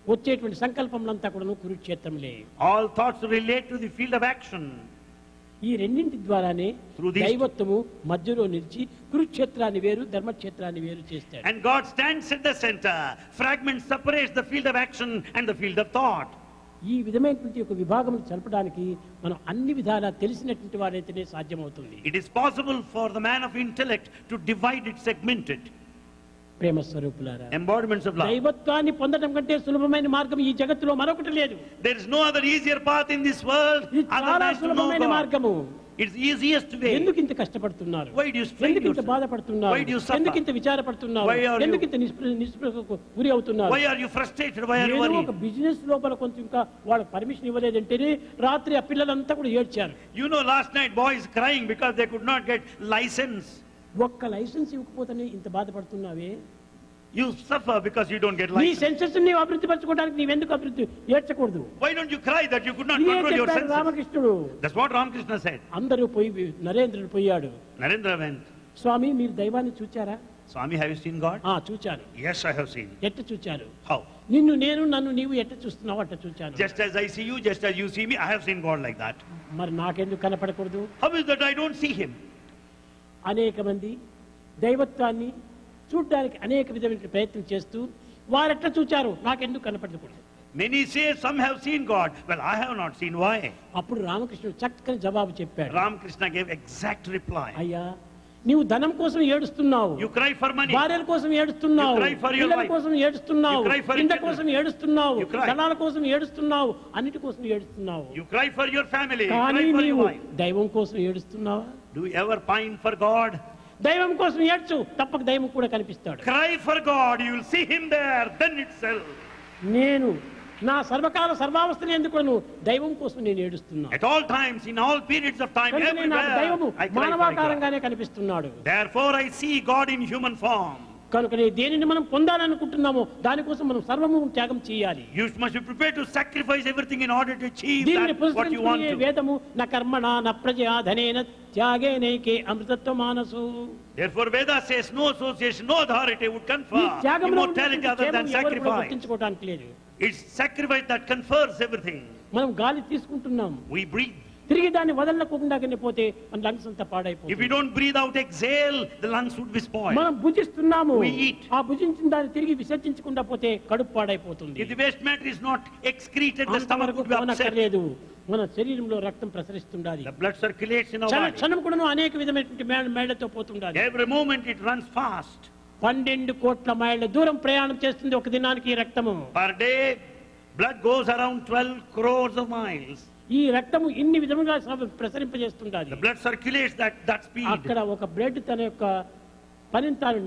వచ్చేటువంటి సంకల్పములంతా కూడా కురుక్షేత్రములే. All thoughts relate to the field of action. ఈ రెండింటి ద్వారానే Through these- దైవత్వము మధ్యలో నిలిచి కురుక్షేత్రాన్ని వేరు ధర్మక్షేత్రాన్ని వేరు చేస్తాడు. And God stands at the center. Fragment separates the field of action and the field of thought. ఈ విధమైనటువంటి ఒక విభాగం జరపడానికి మనం అన్ని విధాలా తెలిసినటువంటి వారైతేనే సాధ్యమవుతుంది. It is possible for the man of intellect to divide it, segment it. ప్రేమ స్వరూపులారా, Embodiments of love. దైవత్వాన్ని పొందడం కంటే సులభమైన మార్గం ఈ జగత్తులో మరొకటి లేదు. There is no other easier path in this world ఇది other చాలా than to know సులభమైన God. మార్గము. It's easiest way. ఎందుకు ఇంత కష్టపడుతున్నారు? Why do you strain ఎందుకు ఇంత yourself? బాధపడుతున్నారు? Why do you suffer? ఎందుకు ఇంత విచారపడుతున్నారు? Why are you- ఎందుకు ఇంత నిస్పృహకు గురి అవుతున్నారు? Why are you frustrated? Why are you ఏదో ఒక worried? బిజినెస్ లోపల కొంచెం ఇంకా వాళ్ళకి పర్మిషన్ ఇవ్వలేదంటేనే రాత్రి ఆ పిల్లలంతా కూడా ఏడ్చారు. You know, last night boys crying because they could not get license. ఒక్క లైసెన్స్ ఇవ్వకపోతేనే ఇంత బాధపడుతున్నావే. You suffer because you don't get నీ license. సెన్సెస్ ని అభివృద్ధి పరచుకోవడానికి నీవెందుకు అభివృద్ధి ఏడ్చకూడదు? Why don't you cry that you could not ఇదే control your చెప్పాడు senses? Ramakrishnudu. That's what Ramakrishna said. అందరూ పోయి నరేంద్రుడు పోయాడు. Narendra went. స్వామి మీరు దైవాన్ని చూచారా? Swami, have you seen God? చూచాను. Yes, I have seen. ఎట్ట చూచారు? How? నిన్ను నేను నన్ను నీవు ఎట్ట చూస్తున్నావు అట్ట చూచాను. Just as I see you, just as you see me, I have seen God like that. మరి నాకెందుకు కనపడకూడదు? How is that I don't see Him? అనేక మంది దైవత్వాన్ని చూడడానికి అనేక విధమైన ప్రయత్నం చేస్తూ వారెట్లా చూచారు నాకెందుకు కనపడకూడదు. Many say some have seen God. Well, I have not seen. Why? అప్పుడు రామకృష్ణుడు చక్కని జవాబు చెప్పాడు. Ramakrishna gave exact reply. అయ్యా, నీవు ధనం కోసం ఏడుస్తున్నావు, You cry for money. భార్యల కోసం ఏడుస్తున్నావు, You cry for your పిల్లల wife. కోసం ఏడుస్తున్నావు, You cry for ఇంటి children. కోసం ఏడుస్తున్నావు, You cry. ధనాల కోసం ఏడుస్తున్నావు, అన్నిటి కోసం ఏడుస్తున్నావు. You cry for your family. You కానీ cry for your నీవు wife. దైవం కోసం ఏడుస్తున్నావా? Do you ever pine for God? దైవం కోసం ఏడ్చు, తప్పక దైవం కూడా కనిపిస్తాడు. Cry for God. You will see Him there. Then itself. నేను నా సర్వకాల సర్వావస్థలు ఎందుకు దైవం కోసం నేను ఏడుస్తున్నాను. At all times, in all periods of time, కనుకనే నాకు దైవము everywhere, I cry for God. మానవాకారంగానే కనిపిస్తున్నాడు. Therefore, I see God in human form. కనుకనే దేనిని మనం పొందాలనుకుంటున్నామో దానికోసం మనం సర్వము త్యాగం చేయాలి. You must be prepared to sacrifice everything in order to achieve దీనిని that, what you want పురస్కరించుకునే to. వేదము న కర్మణ న ప్రజయా ధనేన త్యాగేనైకే అమృతత్వ మానసు. Therefore, Veda says no association, no authority would ఈ confer త్యాగంలో immortality other than కేవలం ఎవరు కూడా sacrifice. గుర్తించుకోవడానికి లేదు. It's sacrifice that confers everything. మనం గాలి తీసుకుంటున్నాం, We breathe. తిరిగి దాన్ని వదలకుండా పోతే మన లంగ్స్ అంతా If we పాడైపోతుంది. don't breathe out, exhale, the lungs would be spoiled. మనం భుజిస్తున్నాము, We eat. ఆ భుజించిన దాన్ని తిరిగి విసర్జించకుండా పోతే కడుపు పాడైపోతుంది. If the waste matter is not excreted, the stomach అంతవరకు would be upset. పోనక్కర్లేదు, మన శరీరంలో రక్తం ప్రసరిస్తుండాలి. The blood circulates in our body. క్షణం కూడా అనేక విధమైనటువంటి మేళ్లతో పోతుండాలి. Every moment it runs fast. 12 కోట్ల మైళ్ళ దూరం ప్రయాణం చేస్తుంది ఒక దినానికి ఈ రక్తము. Per day, blood goes around 12 crores of miles. ఈ రక్తము ఇన్ని విధముగా ప్రసరింపజేస్తుండాలి. The blood circulates that speed. అక్కడ ఒక బ్లడ్ తన యొక్క పనిని తాను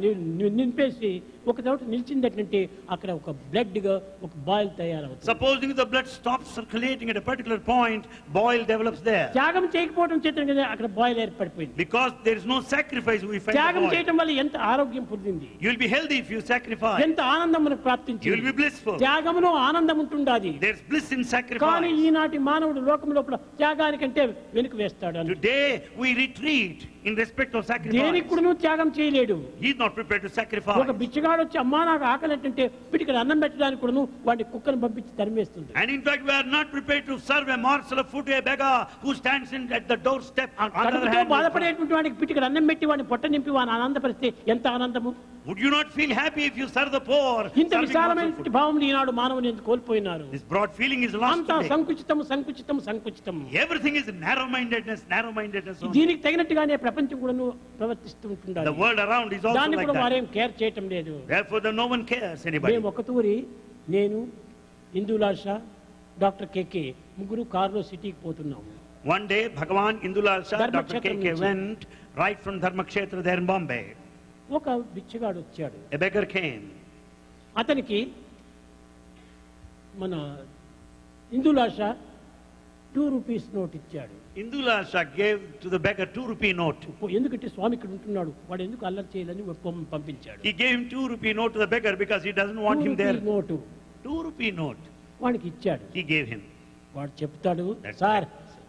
నింపేసి ఒక చోట నిలిచిందంటే అక్కడ ఒక బ్లడ్ గా ఒక బాయిల్ తయారవుతుంది. Supposing the blood stops circulating at a particular point, boil develops there. త్యాగం చేయకపోవడం చేత కదా అక్కడ boil ఏర్పడిపోయింది. Because there is no sacrifice, we find త్యాగం the boil. చేయడం వల్ల ఎంత ఆరోగ్యం పొందింది, You will be healthy if you sacrifice. ఎంత ఆనందం మనకు You will ప్రాప్తించింది. be blissful. త్యాగంలో ఆనందం ఉంటుండాది. There's bliss in కానీ sacrifice. ఈనాటి మానవుడు లోకం లోపల త్యాగానికంటే వెనుక వేస్తాడు. Today we retreat in respect of sacrifice. దేనికి కూడా త్యాగం చేయలేడు. He is not prepared to sacrifice. ఒక బిచ్చగాడు వచ్చి అమ్మా నాకు ఆకలి అంటే పిటికడ అన్నం పెట్టడానికి కూడా వాడిని కుక్కను పంపించి తరిమేస్తుంది. And in fact, we are not prepared to serve a morsel of food to a beggar who stands at the doorstep. On the other కడుపుతో hand, బాధపడేటువంటి వాడికి పిటికడ అన్నం పెట్టి వాడిని పొట్ట నింపి వాడిని ఆనందపరిస్తే ఎంత ఆనందము. would you not feel happy if you serve the poor? ఇంత serving morsel of విశాలమైనటువంటి food? భావం ఈనాడు మానవుని ఎందుకు కోల్పోయినారు. This broad feeling is lost అంతా today. సంకుచితము సంకుచితము సంకుచితము. Everything is narrow-mindedness only. దీనికి తగినట్టుగానే ప్రపంచం కూడా ప్రవర్తిస్తూ ఉంటుండాలి. The world around is also దాన్ని like కూడా that. వారేం కేర్ చేయటం లేదు. Therefore, no one cares anybody. మేము ఒక తూరి నేను ఇందులాల్ షా డాక్టర్ కేకే ముగ్గురు కారులో సిటీకి పోతున్నాము. One day, Bhagavan Indulal Shah, Dr. Dharmakshetra K.K. నుంచి. went right from Dharmakshetra there in Bombay. ఒక బిచ్చగాడు వచ్చాడు. A beggar came. అతనికి మన ఇందులాల్ షా 2 రూపీస్ నోట్ ఇచ్చాడు. Indulal Shah gave to the beggar 2 rupee note. ఎందుకంటే స్వామి ఇక్కడ ఉంటున్నాడు, వాడు ఎందుకు అల్లరి చేయాలని పంపించాడు. He gave him 2 rupee note to the beggar because he doesn't want him there. Note 2 rupee note వాడికి ఇచ్చాడు. he gave him. వాడు చెప్తాడు, That's సార్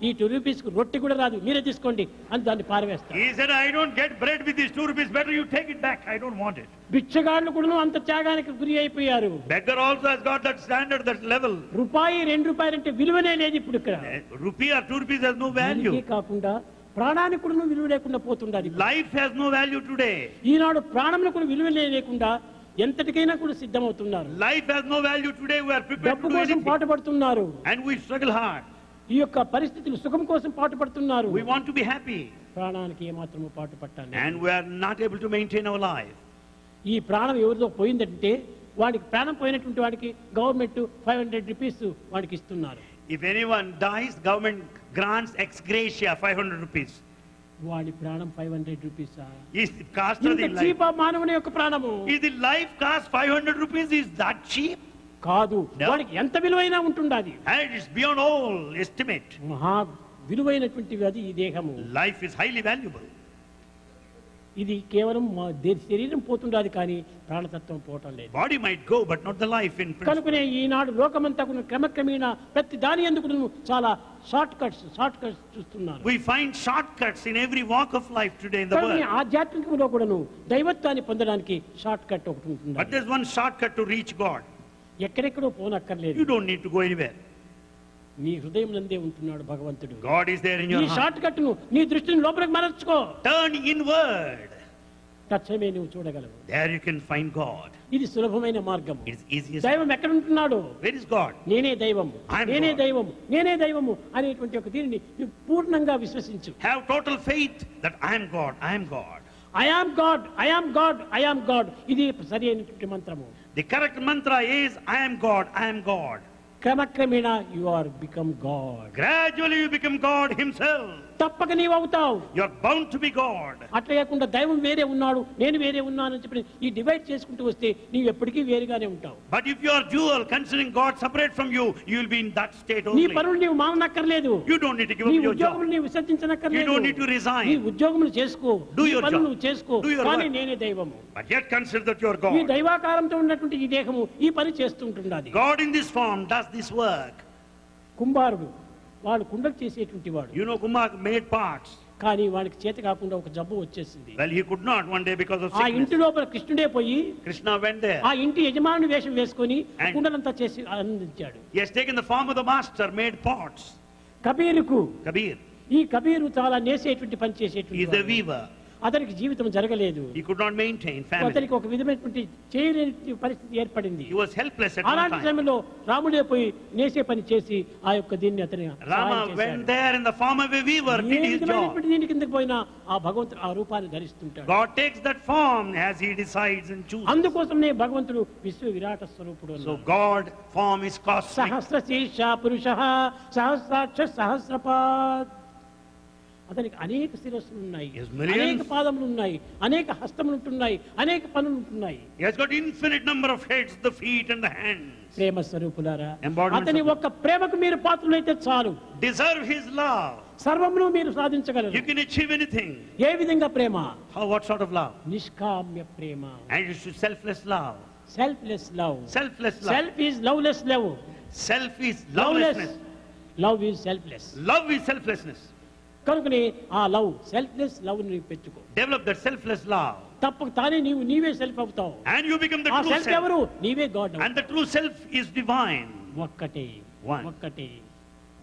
ఈ 2 రూపీస్ కు రొట్టె కూడా రాదు, మీరే తీసుకోండి అని దాన్ని పారవేస్తాడు. He said, I don't get bread with these 2 rupees. Better you take it back. I don't want it. బిచ్చగాళ్ళు కూడా అంత త్యాగానికి గురి అయిపోయారు. Beggar also has got that standard, that level. రూపాయి 2 రూపాయలు అంటే విలువనే లేదు ఇప్పుడు ఇక్కడ. Rupee or 2 rupees has no దీనికే value. కాకుండా ప్రాణానికి కూడా విలువ లేకుండా పోతుండాలి. Life has no value today. ఈనాడు ప్రాణంలో కూడా విలువ లేకుండా ఎంతటికైనా కూడా సిద్ధమవుతున్నారు. Life has no value today. We are prepared డబ్బు to do కోసం anything. పాటుపడుతున్నారు. And we struggle hard. ఈ యొక్క పరిస్థితులు సుఖం కోసం పాటుపడుతున్నారు. We want to be happy. ప్రాణానికి ఏమాత్రము పాటుపట్టాలి. And we are not able to maintain our life. ఈ ప్రాణం ఎవరిదో పోయిందంటే వాడికి ప్రాణం పోయినటువంటి వాడికి గవర్నమెంట్ 500 రూపీస్ వాడికి ఇస్తున్నారు. If anyone dies, government grants ex gratia 500 rupees. వాడి ప్రాణం 500 రూపీసా? Is the cost of the life? చీపా మానవుని యొక్క ప్రాణము Is the life cost 500 rupees? Is that cheap? కాదు. No. వాడికి ఎంత విలువైనా ఉంటుండాది. And it is beyond all estimate. మహా విలువైనటువంటిది అది ఈ దేహము. Life is highly valuable. ఇది కేవలం శరీరం పోతుండాది కానీ ప్రాణతత్వం పోవటం లేదు. Body might go, but not the life in principle. కనుకనే ఈనాడు లోకమంతా క్రమక్రమేణా ప్రతి దాని ఎందుకు చాలా షార్ట్ కట్స్ చూస్తున్నారు. We find shortcuts in every walk of life today in the కానీ world. ఆధ్యాత్మికంలో కూడాను దైవత్వాన్ని పొందడానికి షార్ట్ కట్ ఒకటి ఉంటుంది. But there's one shortcut to reach God. ఎక్కడెక్కడో పోనక్కర్లేదు. You don't need to go anywhere. నీ హృదయం నందే ఉంటున్నాడు భగవంతుడు. God is there in ఈ your heart. షార్ట్ కట్ ను నీ దృష్టిని లోపలికి మరల్చుకో. Turn inward. తక్షణమే నువ్వు చూడగలవు. There you can find God. ఇది సులభమైన మార్గం. It is easiest. దైవం ఎక్కడ ఉంటున్నాడు? Where is God? నేనే దైవము, I am నేనే God. దైవము, నేనే దైవము అనేటువంటి ఒక దీనిని నువ్వు పూర్ణంగా విశ్వసించు. Have total faith that I am God, I am God. I am God, I am God, I am God. ఇది సరి అయినటువంటి మంత్రము. The correct mantra is I am God, I am God. క్రమక్రమేణ you are become God. Gradually you become God himself. తప్పక నీవు అవుతావు. You are bound to be God. అట్లా కాకుండా దైవం వేరే ఉన్నాడు, నేను వేరే ఉన్నాను అని చెప్పి ఈ డివైడ్ చేసుకుంటూ వస్తే నీవు ఎప్పటికీ వేరుగానే ఉంటావు. But if you are dual, considering God separate from you, you will be in that state నీ only. పనులు నీవు మాననక్కర్లేదు. You don't need to give నీ up your ఉద్యోగములు job. నీవు విసర్జించనక్కర్లేదు. You don't need to resign. నీ ఉద్యోగములు చేసుకో, Do నీ your పనులు job. నువ్వు చేసుకో, Do your కానీ work. నేనే దైవము. But yet consider that you are ఈ God. దైవాకారంతో ఉన్నటువంటి ఈ దేహము ఈ పని చేస్తుంటున్నది. God in this form does this work. కుంభారుడు వాడు కుండలు చేసేటువంటి వాడు. You know, Kumar made parts. కానీ వాడికి చేత కాకుండా ఒక జబ్బు వచ్చేసింది. Well, he could not one day because of ఆ ఇంటి sickness. లోపల కృష్ణుడే పోయి Krishna went there. ఆ ఇంటి యజమానుని వేషం వేసుకొని And- కుండలంతా చేసి ఆనందించాడు. He has taken the form of the master, made pots. కబీరుకు Kabir, ఈ కబీరు చాలా నేసేటువంటి పని he చేసేటువంటి is the వాడు. weaver. అతనికి జీవితం జరగలేదు. He could not maintain family. అతనికి ఒక విధమైనటువంటి చేయలేని పరిస్థితి ఏర్పడింది. He was helpless at one అలాంటి time. సమయంలో రాముడే పోయి నేసే పని చేసి ఆ యొక్క దీన్ని అతని సహాయం Rama చేశాడు. went there in the form of a weaver, A did his job. విధమైనటువంటి దీని కిందకి పోయినా ఆ భగవంతుడు ఆ రూపాన్ని ధరిస్తుంటాడు. God takes that form as he decides and chooses. అందుకోసమే భగవంతుడు విశ్వ విరాట స్వరూపుడు So అన్నాడు. God form is cosmic. సహస్ర శీర్ష పురుష సహస్రాక్ష సహస్రపాద్. అతనికి అనేక శిరస్సులు ఉన్నాయి, Yes, millions. అనేక పాదములు ఉన్నాయి, అనేక హస్తములు ఉంటున్నాయి, అనేక పనులు ఉంటున్నాయి. He has got infinite number of heads, the feet and the hands. ప్రేమ స్వరూపులారా, Embodiments అతని of- ఒక్క ప్రేమకు మీరు పాత్రులైతే చాలు, Deserve his love. సర్వమును మీరు You సాధించగలరు. can achieve anything. ఏ విధంగా ప్రేమ? How, what sort of love? నిష్కామ్య ప్రేమ. And you should selfless love. Selfless love. Selfless love. Self is loveless love. Self is loveless lovelessness. Love is selfless. Love is selflessness. కనుకనే ఆ love selfless love ని పెట్టుకో. Develop that selfless love. తప్పక తానే నీవే self అవుతావు. And you become the ఆ true self self. ఎవరు? నీవే God. And the true self is divine. ఒక్కటే One. ఒక్కటే.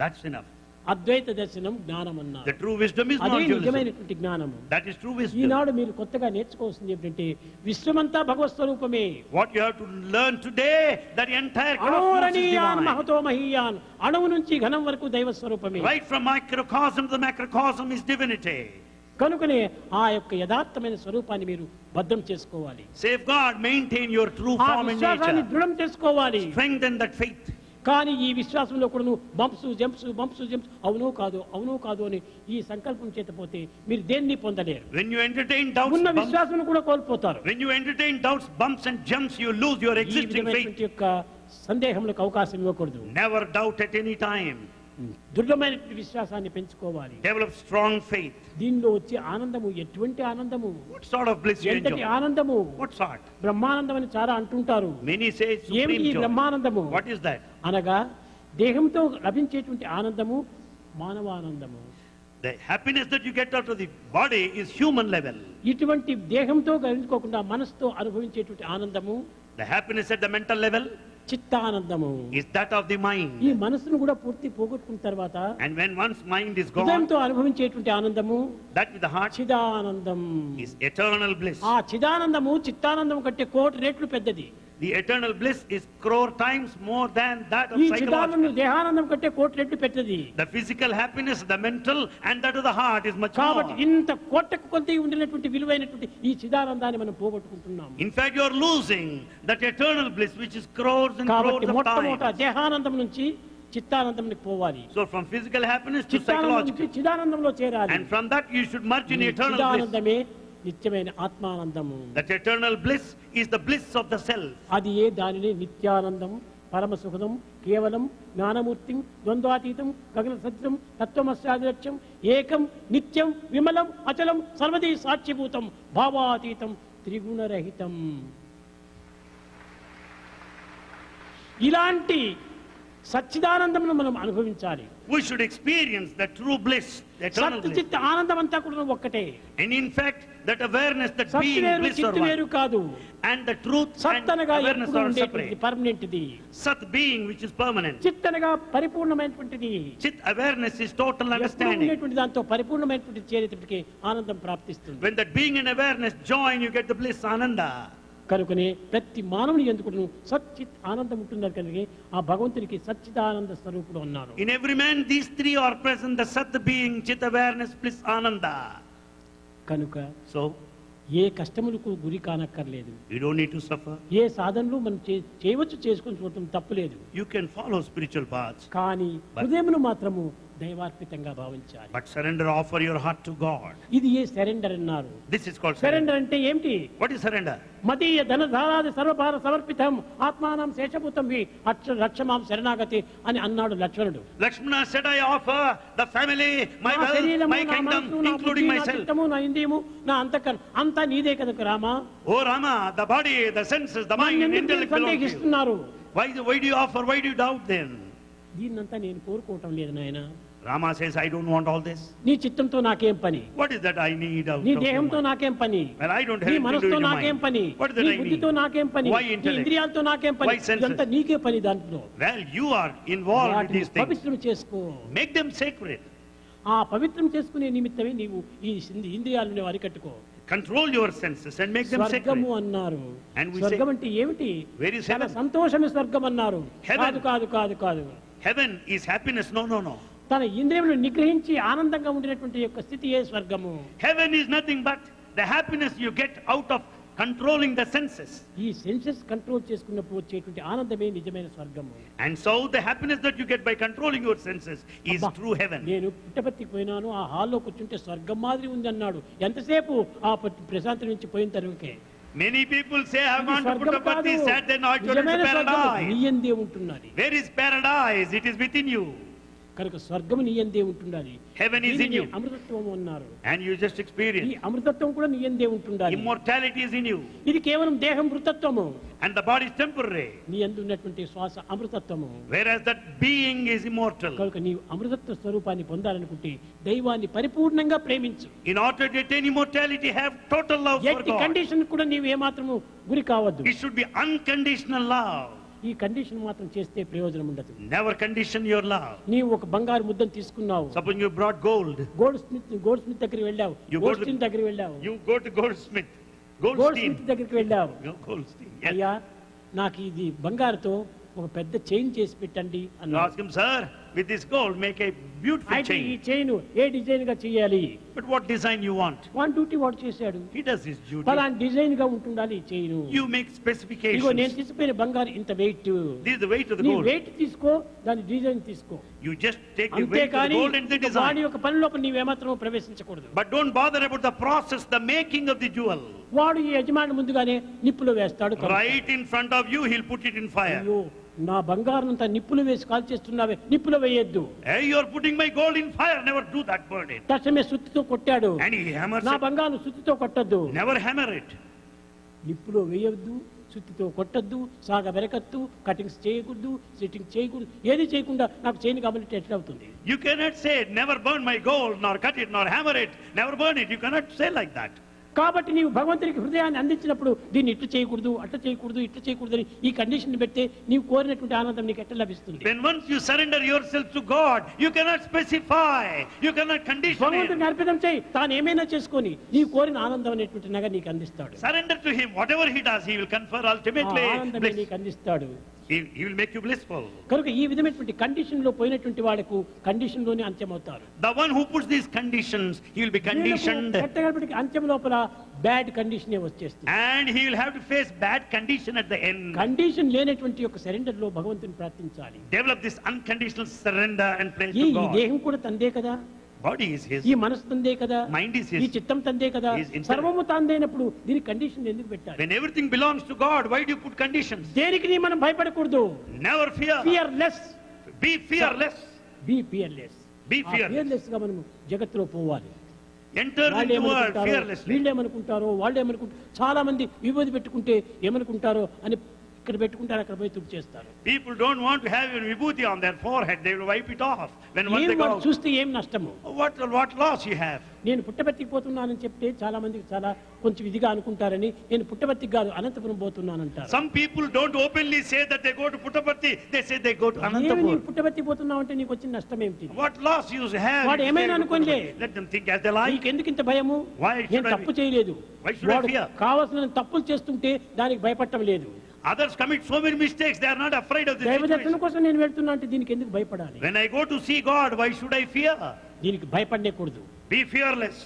That's enough. అద్వైత దర్శనం జ్ఞానం The అన్నారు. true wisdom is అదే not dualism. నిజమైనటువంటి జ్ఞానము. That is true wisdom. ఈనాడు మీరు కొత్తగా నేర్చుకోవాల్సింది ఏంటంటే విశ్వమంతా భగవత్ స్వరూపమే. What you have to learn today, that the entire cosmos is అణోరణీయాన్ divine. Mahato మహీయాన్. అణువు నుంచి ఘనం వరకు దైవ స్వరూపమే. Right from microcosm to the macrocosm is divinity. కనుకనే ఆ యొక్క యథార్థమైన స్వరూపాన్ని మీరు భద్రం చేసుకోవాలి. Safeguard, maintain your true ఆ form and విశ్వాసాన్ని nature. దృఢం చేసుకోవాలి. Strengthen that faith. కానీ ఈ విశ్వాసంలో కూడా నువ్వు బంప్స్ జంప్స్ అవునో కాదు అని ఈ సంకల్పం చేత పోతే మీరు దేన్ని పొందలేరు. When you entertain doubts, ఉన్న bumps, విశ్వాసం కూడా కోల్పోతారు. when you entertain doubts, bumps and jumps, you lose your ఈ existing faith. విధమైనటువంటి యొక్క సందేహములకు అవకాశం ఇవ్వకూడదు. Never doubt at any time. దృఢమైనటువంటి విశ్వాసాన్ని పెంచుకోవాలి. Develop strong faith. దీనిలో వచ్చే ఆనందము ఎటువంటి ఆనందము, What sort of bliss you ఎంతటి enjoy? ఆనందము. What sort? బ్రహ్మానందం అని చాలా అంటుంటారు. Many say ఏమిటి supreme ఈ joy. Brahmanandam? What is that? అనగా దేహంతో లభించేటువంటి ఆనందము మానవానందము. The happiness that you get out of the body is human level. ఇటువంటి దేహంతో గ్రహించుకోకుండా మనసుతో అనుభవించేటువంటి ఆనందము The happiness at the mental level చిత్తానందము. is that of the ఈ mind. మనసును కూడా పూర్తి పోగొట్టుకున్న తర్వాత And when one's mind is gone, హృదయంతో అనుభవించేటువంటి ఆనందము that with the heart Chidanandam. is eternal bliss. ఆ చిదానందము చిత్తానందం కంటే కోటి రెట్లు పెద్దది. The eternal bliss is crore times more than that of ఈ చిదానందం psychological. దేహానందం కంటే కోటి రెట్లు పెద్దది. The physical happiness, the mental, and that of the heart is much కాబట్టి more. ఇంత కోటకు కొద్ది ఉండినటువంటి విలువైనటువంటి ఈ చిదానందాన్ని మనం పోగొట్టుకుంటున్నాం. In fact, you are losing that eternal bliss, which is crores and కాబట్టి crores of మొట్టమొదట times. దేహానందం నుంచి చిత్తానందంకి పోవాలి. So from physical happiness to చిత్తానందం నుంచి psychological. చిదానందంలో చేరాలి. And from that you should merge in ఈ eternal bliss. చిదానందమే నిత్యమైన ఆత్మానందము. That eternal bliss is the bliss of the self. అది ఏ దానిని నిత్యానందం, పరమ సుఖదం, కేవలం జ్ఞానమూర్తిం, ద్వంద్వాతీతం, గగన సత్యం, తత్వమస్యాదిలక్ష్యం, ఏకం నిత్యం విమలం అచలం సర్వదీ సాక్షిభూతం భావాతీతం త్రిగుణరహితం. ఇలాంటి సచ్చిదానందమును మనం అనుభవించాలి. We should experience the true bliss, the eternal సత్ bliss. చిత్త ఆనందం అంతా కూడా ఒక్కటే. And in fact, that awareness, that సత్ being వేరు bliss or చిత్తు వేరు one, కాదు. and the truth సత్ and అనగా awareness ఎప్పుడూ are ఉండేటువంటిది, separate. పర్మనెంట్ది. Sat being, which is permanent. చిత్ అనగా పరిపూర్ణమైనటువంటిది. Chit awareness is total ఎప్పుడూ understanding. ఉండేటువంటి దాంతో పరిపూర్ణమైనటువంటి చేరేటప్పటికి ఆనందం ప్రాప్తిస్తుంది. When that being and awareness join, you get the bliss, ananda. కనుకనే ప్రతి మానవుని ఎందుకు సచ్చిత్ ఆనందం ఉంటున్నారు కనుక ఆ భగవంతునికి సచ్చిదానంద స్వరూపుడు అన్నారు. In every man, these three are present: the Sat being, Chit awareness, bliss, ananda. కనుక So, ఏ కష్టములకు గురి కానక్కర్లేదు. you don't need to suffer. ఏ సాధనలు మనం చేయవచ్చు, చేసుకొని చూడటం తప్పులేదు. You can follow spiritual paths, కానీ హృదయమును మాత్రము దైవార్పితంగా భావించాలి. but surrender, offer your heart to God. ఇది ఏ సరెండర్ అన్నారు. This is called surrender. Surrender అంటే ఏమిటి? What is surrender? మదీయ ధనధారాది సర్వభార సమర్పితం ఆత్మానం శేషభూతం వి రక్షమాం శరణాగతి అని అన్నాడు లక్ష్మణుడు. Lakshmana said, I offer the family, my నా wealth, శరీరము, my నా kingdom, మనస్సు, నా including బుద్ధి, నా myself. చిత్తము, నా ఇంద్రియము, నా అంతఃకరణ అంతా నీదే కనుక Rama. Oh Rama, the body, the senses, the mind, నన్ను ఎందుకు intellect belong to you. సందేహిస్తున్నారు? Why do you offer? Why do you doubt then? దీన్నంతా నేను కోరుకోవటం లేదు నాయన. Rama says, I don't want all this. నీ చిత్తంతో నాకేం పని? What is that I need out నీ of your దేహంతో mind? నాకేం పని? Well, I don't have నీ anything to do మనసుతో with your నాకేం mind. పని? What is that నీ I need? బుద్ధితో నాకేం పని? Why నీ intellect? ఇంద్రియాలతో నాకేం పని? Why senses? ఇదంతా నీకే పని దాంట్లో. Well, you are involved with వాటిని these things. పవిత్రం చేసుకో. Make them sacred. ఆ పవిత్రం చేసుకునే నిమిత్తమే నీవు ఈ ఇంద్రియాలను అరికట్టుకో. Control your senses and make them స్వర్గము sacred. అన్నారు. And we స్వర్గం say, అంటే ఏమిటి? where is చాలా heaven? సంతోషమే స్వర్గం అన్నారు. Heaven. కాదు కాదు కాదు కాదు. Heaven is happiness. No, no, no. తన ఇంద్రియములను నిగ్రహించి ఆనందంగా ఉండినటువంటి యొక్క స్థితియే స్వర్గము. Heaven is nothing but the happiness you get out of controlling the senses. ఈ సెన్సెస్ కంట్రోల్ చేసుకున్నప్పుడు వచ్చేటువంటి ఆనందమే నిజమైన స్వర్గము. And so the happiness that you get by controlling your senses is అబ్బా, true heaven. నేను పుట్టపర్తికి పోయినాను, ఆ హాల్లో కూర్చుంటే స్వర్గం మాదిరి ఉంది అన్నాడు. ఎంతసేపు ఆ ప్రశాంతి నుంచి పోయిన తరువకే. Many people say, I ఇది want to స్వర్గం put a కాదు. party, said they not to నిజమైన స్వర్గము నీ paradise. యందే ఉంటున్నది. Where is paradise? It is within you. కనుక స్వర్గము నీ యందే ఉంటున్నది. Heaven is in దీనిని you. అమృతత్వం అన్నారు. And you just ఈ experience. అమృతత్వం కూడా నీ యందే ఉంటుండాలి. Immortality is in you. ఇది కేవలం దేహం మృతత్వము. And the body is temporary. నీ యందు ఉన్నటువంటి శ్వాస అమృతత్వము. Whereas that being is immortal. కనుక నీవు అమృతత్వ స్వరూపాన్ని పొందాలనుకుంటే దైవాన్ని పరిపూర్ణంగా ప్రేమించు. In order to attain immortality, have total love for ఎట్టి God. కండిషన్ కూడా నీవు ఏమాత్రము గురి కావద్దు. It should be unconditional love. ఈ కండిషన్ మాత్రం చేస్తే ప్రయోజనం ఉండదు. Never condition your love. నీవు ఒక బంగారు ముద్దను తీసుకున్నావు, Suppose you brought gold. Gold Smith దగ్గరికి వెళ్ళావు, You go gold to- Smith దగ్గరికి వెళ్ళావు, You go to goldsmith. Gold Goldstein. Smith దగ్గరికి వెళ్ళావు. You Goldstein. Yes. అయ్యా నాకు ఇది బంగారుతో ఒక పెద్ద చైన్ చేసి పెట్టండి You అన్నాడు. ask him, sir, with this gold, make a beautiful అయితే ఈ chain. చైన్ ఏ డిజైన్ గా చేయాలి? But what design you want? వాన్ డ్యూటీ వాడు చేశాడు. He does his duty. ఫలానా డిజైన్ గా ఉంటుండాలి ఈ చైన్. You make ఇగో నేను specifications. తీసుకుపోయిన బంగారు ఇంత weight. This is the weight of the నీ gold. వెయిట్ తీసుకో, దాని డిజైన్ తీసుకో. You just take the weight of the అంతేకాని gold and the వాడి design. యొక్క పని లోపల నీవేమాత్రం ప్రవేశించకూడదు. But don't bother about the process, the making of the jewel. వాడు ఈ యజమాని ముందుగానే నిప్పులో వేస్తాడు. Right in front of you, he'll put it in fire. అయ్యో నా బంగారం అంతా నిప్పులు వేసి కాల్చేస్తున్నావే, నిప్పులో వేయొద్దు. Hey, you're putting my gold in fire. Never do that, burn it. తక్షణమే సుత్తితో కొట్టాడు. And he hammers నా it. బంగారం సుత్తితో కొట్టద్దు, Never hammer it. నిప్పులో వేయొద్దు, సుత్తితో కొట్టద్దు, సాగ వెరకద్దు, కటింగ్స్ చేయకూడదు, సిట్టింగ్ చేయకూడదు, ఏది చేయకుండా నాకు చేయని కాబట్టి ఎట్లా అవుతుంది? You cannot say, never burn my gold, nor cut it, nor hammer it. Never burn it. You cannot say like that. కాబట్టి నీవు భగవంతునికి హృదయాన్ని అందించినప్పుడు దీన్ని ఇట్లా చేయకూడదు, అట్లా చేయకూడదు, ఇట్లా చేయకూడదు అని ఈ కండిషన్ పెడితే నీవు కోరినటువంటి ఆనందం నీకు ఎట్లా లభిస్తుంది? When once you surrender yourself to God, you cannot specify. You cannot condition భగవంతునికి it. అర్పితం చేయి, తాను ఏమైనా చేసుకొని నీవు కోరిన ఆనందం అనేటువంటి నగ నీకు అందిస్తాడు. Surrender to Him. Whatever He does, He will confer ఆ ultimately ఆనందమే bliss. నీకు అందిస్తాడు. He will make you blissful. కనుక ఈ విధమైనటువంటి కండిషన్ లో పోయినటువంటి వాళ్లకు కండిషన్ లోనే అంత్యమవుతారు. The one who puts these conditions, he will be conditioned. కట్టగలిపటికి అంత్యం లోపల బ్యాడ్ కండిషన్ వచ్చేస్తుంది. And he will have to face bad condition at the end. Condition లేనటువంటి యొక్క సరెండర్ లో భగవంతుని ప్రార్థించాలి. Develop this unconditional surrender and praise ఈ to ఈ God. దేహం కూడా తందే కదా, Body is His. ఈ మనసు తందే కదా, Mind is ఈ His. చిత్తం తందే కదా, His intellect. సర్వము తందైనప్పుడు దీని కండిషన్ ఎందుకు పెట్టాలి? When everything belongs to God, why do you put conditions? దేనికి మనం భయపడకూడదు. Never fear. Fearless, Be fearless. B fearless. Be fearless. Fearless గా మనం జగత్తులో పోవాలి. Enter వాళ్ళు into the world ఏమనుకుంటారో, fearlessly. వీళ్ళు ఏమనుకుంటారో, వాళ్ళు ఏమనుకుంటారో, చాలా మంది విభూతి పెట్టుకుంటే ఏమనుకుంటారో అని ఇక్కడ పెట్టుకుంటారు, అక్కడ పోయి తుడి చేస్తారు. People don't want to have your vibhuti on their forehead. They will wipe it off when once ఏం they go వాడు out. చూస్తే ఏం నష్టము? What loss you have? నేను పుట్టపర్తికి పోతున్నానని చెప్తే చాలా మందికి చాలా కొంచెం ఇదిగా అనుకుంటారని, నేను పుట్టపర్తికి కాదు Anantapuram పోతున్నానంటారు. Some people don't openly say that they go to Puttaparthi. They say they go to నీవు Anantapur. పుట్టపర్తికి పోతున్నావు అంటే నీకు వచ్చిన నష్టం ఏమిటి? What loss you have? వాడు if they ఏమైనా go to అనుకోండి. Puttaparthi? Let them think as they like. నీకెందుకు ఇంత భయము? Why should నేను I తప్పు be- చేయలేదు. Why should I వాడు fear? కావాల్సిన తప్పులు చేస్తుంటే దానికి భయపడటం లేదు. Others commit so many mistakes. They are not afraid of this దైవ దర్శనం situation. కోసం నేను వెళ్తున్నా అంటే దీనికి ఎందుకు భయపడాలి? When I go to see God, why should I fear? దీనికి భయపడనేకూడదు. Be fearless.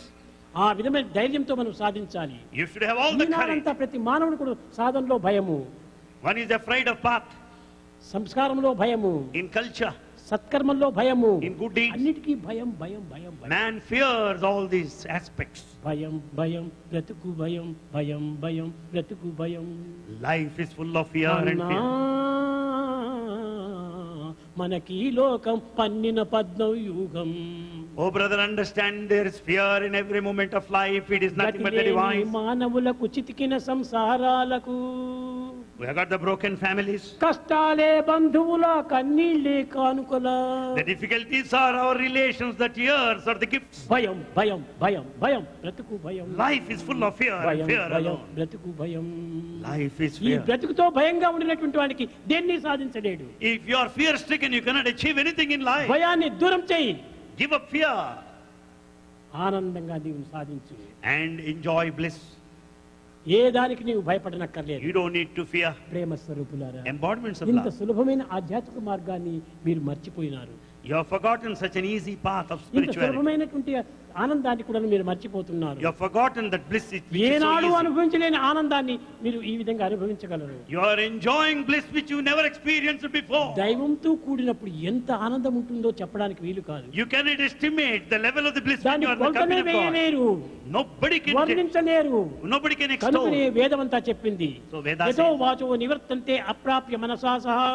ఆ విధమైన ధైర్యంతో మనం సాధించాలి. You should have all the courage. ఈనాడంతా ప్రతి మానవుడు కూడా సాధనలో భయము, One is afraid of path, సంస్కారంలో భయము, in culture. సత్కర్మంలో భయము, In good deeds. అన్నిటికీ భయం భయం భయం భయం. Man fears all these aspects. భయం భయం బ్రతుకు భయం, భయం భయం బ్రతుకు భయం. Life is full of fear and అన్నా, fear. మనకి లోకం పన్నిన పద్మవ్యూహం. Oh brother, understand there is fear in every moment of life. It is nothing but the గతిలేని device. మానవులకు చితికిన సంసారాలకు, We have got the broken families. కష్టాలే బంధువుల కన్నీళ్ళే కానుకల. The difficulties are our relations, the tears are the gifts. భయం భయం భయం భయం బ్రతుకు భయం. Life is full of fear and భయం fear భయం alone. బ్రతుకు భయం. Life is ఈ fear. బ్రతుకుతో భయంగా ఉండినటువంటి వానికి దేన్ని సాధించలేడు. If you are fear stricken, you cannot achieve anything in life. భయాన్ని దూరం చేయి, Give up fear ఆనందంగా నీవు సాధించు. and enjoy bliss. ఏ దానికి నీవు భయపడనక్కర్లేదు. You don't need to fear. ప్రేమ స్వరూపులారా, Embodiments of ఇంత love. సులభమైన ఆధ్యాత్మిక మార్గాన్ని మీరు మర్చిపోయినారు. You have forgotten such an easy path of ఇంత spirituality. సులభమైనటువంటి ఆనందాన్ని కూడా మీరు మర్చిపోతున్నారు. You have forgotten that bliss which is so ఏనాడు easy. అనుభవించలేని ఆనందాన్ని మీరు ఈ విధంగా అనుభవించగలరు. You are enjoying bliss which you never experienced before. దైవంతో కూడినప్పుడు ఎంత ఆనందం ఉంటుందో చెప్పడానికి వీలు కాదు. You cannot estimate the level of the bliss when దాన్ని you are in the కొలతనే company of God. వేయలేరు, Nobody can వర్ణించలేరు. Nobody can కనుకనే extol. వేదమంతా చెప్పింది. So Veda యతో says- వాచో నివర్తంతే అప్రాప్య మనసా సహా.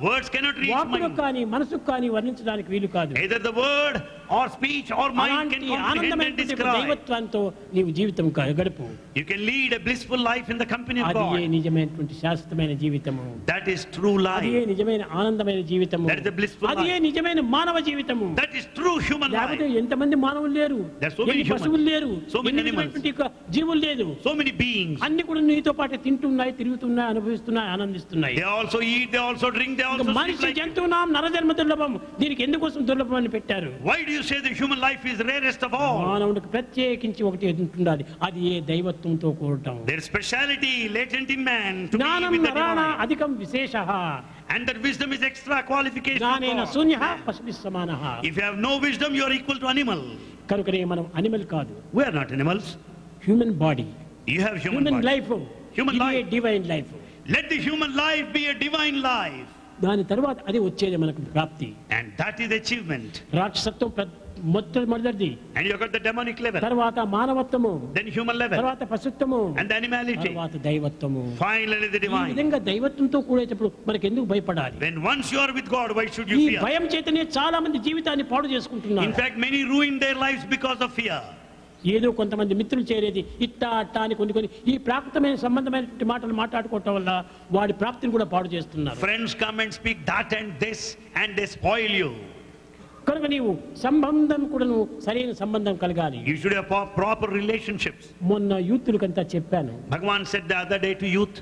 Words cannot reach వాక్కుకు mind. కానీ మనసుకు కానీ వర్ణించడానికి వీలు కాదు. Either the word or speech or mind can అలాంటి comprehend and ఆనందమైనటువంటి describe. దైవత్వంతో నీవు జీవితం గడుపు. You can lead a blissful life in the company of అది ఏ God. నిజమైనటువంటి శాశ్వతమైన జీవితము. That is true అది ఏ life. నిజమైన ఆనందమైన జీవితము. That is the blissful అది ఏ life. నిజమైన మానవ జీవితము. That is true human లేకపోతే life. ఎంతమంది మానవులు లేరు, There are so many ఎన్ని humans, పశువులు లేరు, so many ఎన్ని animals. విధమైనటువంటి యొక్క జీవులు లేదు. So many beings. అన్ని కూడా నీతో పాటు తింటున్నాయి, తిరుగుతున్నాయి, అనుభవిస్తున్నాయి, ఆనందిస్తున్నాయి. They also eat, they also drink, they also sleep మనిషి like you. జంతువునాం నరజన్మ దుర్లభం. దీనికి ఎందుకోసం దుర్లభం అని పెట్టారు? Why do you say the human life is rarest of all? మానవుడికి ప్రత్యేకించి ఒకటి ఉండాలి, అది ఏ దైవత్వంతో కూడటం. There is speciality latent in man to be జ్ఞానం with the నరాణ divine. అధికం విశేషః. And that wisdom is extra qualification జ్ఞానేన of God. శూన్యః పశుభిః సమానః. If you have no wisdom, you are equal to animal. కనుకనే మనం animal కాదు, We are not animals. Human body, You have human human body. Life, Human life. Divine life. Let the human life be a divine life. దాని తర్వాత అది వచ్చేది మనకు ప్రాప్తి. And that is achievement. రాక్షసత్వం మొదటిది, And you got the demonic level. తర్వాత మానవత్వము, Then human level. తర్వాత పశుత్వము, And the animality. తర్వాత దైవత్వము. Finally the ఈ divine. విధంగా దైవత్వంతో కూడేటప్పుడు మనకి ఎందుకు భయపడాలి? When once you are with God, why should ఈ you fear? భయం చేతనే చాలా మంది జీవితాన్ని పాడు చేసుకుంటున్నారు. In fact, many ruin their lives because of fear. ఏదో కొంతమంది మిత్రులు చేరేది ఇట్టా అట్టా అని కొన్ని ఈ ప్రాకృతమైన సంబంధమైనటువంటి మాటలు మాట్లాడుకోవటం వల్ల వాడి ప్రాప్తిని కూడా పాడు చేస్తున్నారు. Friends come and speak that and this and they spoil you. కనుక నీవు సంబంధం కూడా నువ్వు సరైన సంబంధం కలగాలి. You should have proper relationships. మొన్న యూత్లకంతా చెప్పాను, Bhagavan said the other day to youth,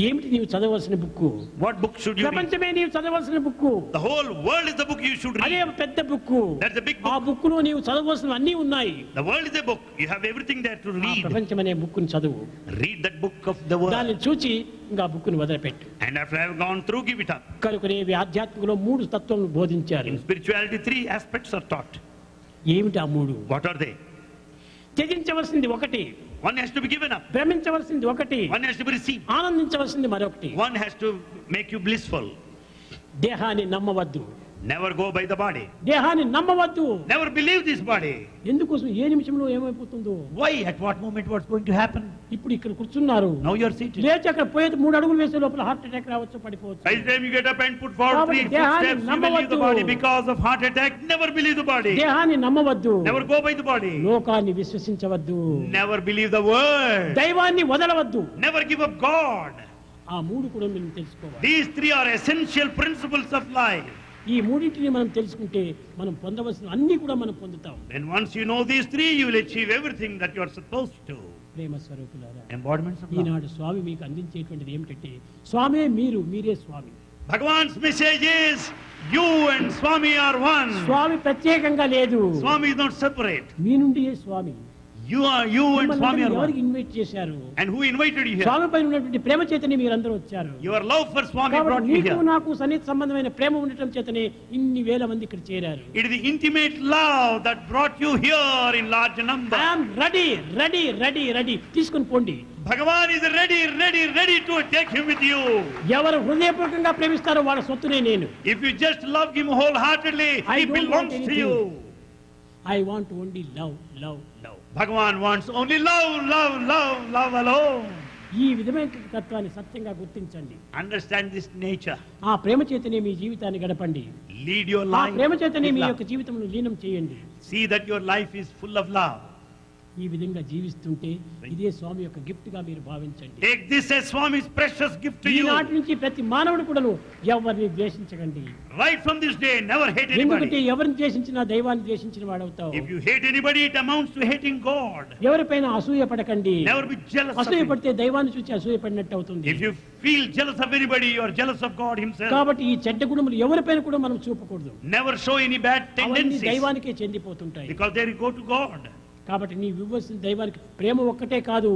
ఏమిటి నీవు చదవలసిన book? what book should you read? ప్రపంచమే నీవు చదవలసిన book. The whole world is the book you should అదే read. పెద్ద బుక్కు. That's a big ఆ book. బుక్కులో నీవు చదవలసినవి అన్నీ ఉన్నాయి. The world is a book. You have everything there to ఆ read. ప్రపంచం అనే బుక్కుని చదువు. Read that book of the world. దాన్ని చూచి ఇంకా బుక్కుని వదిలిపెట్టు. And after I have gone through, give it up. కనుకనే ఆధ్యాత్మికలో 3 తత్వాలను బోధించారు. In spirituality, 3 aspects are taught. ఏమిటి ఆ 3? What are they? త్యజించవలసింది ఒకటి, One has to be given up. భ్రమించవలసింది ఒకటి, One has to be received. ఆనందించవలసింది మరొకటి. One has to make you blissful. దేహాన్ని నమ్మవద్దు, Never go by the body. దేహాన్ని నమ్మవద్దు. Never believe this body. ఎందుకోసం ఏ నిమిషంలో ఏమైపోతుందో. Why? At what moment what's going to happen? ఇప్పుడు ఇక్కడ కూర్చున్నారు, Now you are seated. లేచి అక్కడ పోయేది 3 అడుగులు వేసే లోపల హార్ట్ అటాక్ రావచ్చు, పడిపోవచ్చు. By the time you get up and put forward 3 కాబట్టి దేహాన్ని footsteps, you will leave the నమ్మవద్దు. body because of heart attack. Never believe the body. దేహాన్ని నమ్మవద్దు, Never go by the body. లోకాన్ని విశ్వసించవద్దు, Never believe the word. దైవాన్ని వదలవద్దు. Never give up God. ఆ మూడు కూడా మనం తెలుసుకోవాలి. These three are essential principles of life. ఈ మూడింటిని మనం తెలుసుకుంటే మనం పొందవలసిన అన్ని కూడా మనం పొందుతాం. Then once you know these three, you will achieve everything that you are supposed to. ప్రేమ స్వరూపులారా, Embodiments of love. ఈనాడు స్వామి మీకు అందించేటువంటిది ఏమిటంటే స్వామే మీరు, మీరే స్వామి. Bhagavan's message is, you and Swami are one. స్వామి ప్రత్యేకంగా లేదు. Swami is not separate. మీ నుండియే Swami. You and Swami are ఎవరికి one. ఇన్వైట్ చేశారు? And who invited you here? Swami పైన ఉన్నటువంటి ప్రేమ చేతనే మీరందరూ వచ్చారు. Your love for Swami కాబట్టి brought you నీకు here. నాకు సన్నిహిత సంబంధమైన ప్రేమ ఉండటం చేతనే ఇన్ని వేల మంది ఇక్కడ చేరారు. It is the intimate love that brought you here in large number. I am ready. తీసుకుని పోండి. Bhagavan is ready to take him with you. ఎవరు హృదయపూర్వకంగా ప్రేమిస్తారో వాళ్ళ సొత్తునే నేను. If you just love him wholeheartedly, I he don't belongs want to you. anything. I want only love. Bhagavan wants only love alone. ఈ విధమైన తత్వాన్ని సత్యంగా గుర్తించండి. Understand this nature. ఆ ప్రేమ చేతనే మీ జీవితాన్ని గడపండి. Lead your ఆ life ప్రేమ చేతనే with మీ love. యొక్క జీవితంలో లీనం చేయండి. See that your life is full of love. ఈ విధంగా జీవిస్తుంటే ఇదే స్వామి యొక్క గిఫ్ట్ గా మీరు భావించండి. Take this as Swami's precious gift to you. ఈనాటి నుంచి ప్రతి మానవుడు కూడాను ఎవరిని ద్వేషించకండి. Right from this day, never hate ఎందుకంటే anybody. ఎవరిని ద్వేషించినా దైవాన్ని ద్వేషించిన వాడవుతావు. If you hate anybody, it amounts to hating God. ఎవరిపైన అసూయ పడకండి. Never be jealous of అసూయ him. పడితే దైవాన్ని చూసి అసూయ పడినట్టు అవుతుంది. If you feel jealous of anybody, you are jealous of God himself. కాబట్టి ఈ చెడ్డ గుణములు ఎవరిపైన కూడా మనం చూపకూడదు. Never show any bad అవన్నీ tendencies, దైవానికే చెందిపోతుంటాయి. because they go to God. కాబట్టి నీ ఇవ్వాల్సిన దైవానికి ప్రేమ ఒక్కటే కాదు,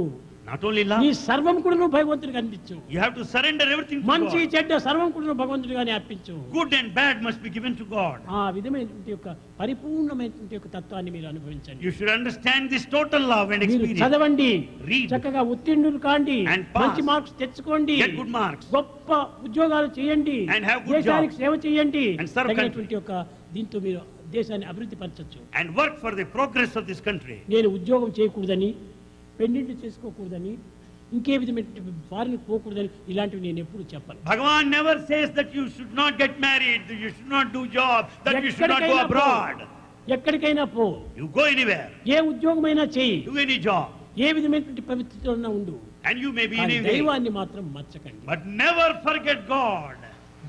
Not only నీ love, సర్వం కూడా నువ్వు భగవంతుడికి అందించు. you have to surrender everything to మంచి God. చెడ్డ సర్వం కూడా నువ్వు భగవంతుడిగానే అర్పించు. Good and bad must be given to God. ఆ విధమైనటువంటి యొక్క పరిపూర్ణమైనటువంటి యొక్క తత్వాన్ని మీరు అనుభవించండి. You should understand this total love and మీరు experience. చదవండి, Read. చక్కగా ఉత్తీర్ణులు కాండి, And pass. మంచి మార్క్స్ తెచ్చుకోండి, Get good marks. గొప్ప ఉద్యోగాలు చేయండి, And have good దేశానికి job. సేవ చేయండి. And serve తగినటువంటి యొక్క దీంతో మీరు దేశాన్ని అభివృద్ధి పరచచ్చు. And work for the progress of this country. నేను ఉద్యోగం చేయకూడదని, పెళ్లిళ్ళు చేసుకోకూడదని, ఇంకే విధమైన ఫారిన్ పోకూడదని ఇలాంటివి నేను ఎప్పుడు చెప్పను. Bhagavan never says that you should not get married, that you should not do job, that you should not go abroad. ఎక్కడికైనా పో, You go anywhere, ఏ ఉద్యోగమైనా చేయి, do any job, ఏ విధమైనటువంటి పవిత్రతలో ఉండు, and you may be కానీ anywhere. దైవాన్ని మాత్రం మర్చకండి. But never forget God.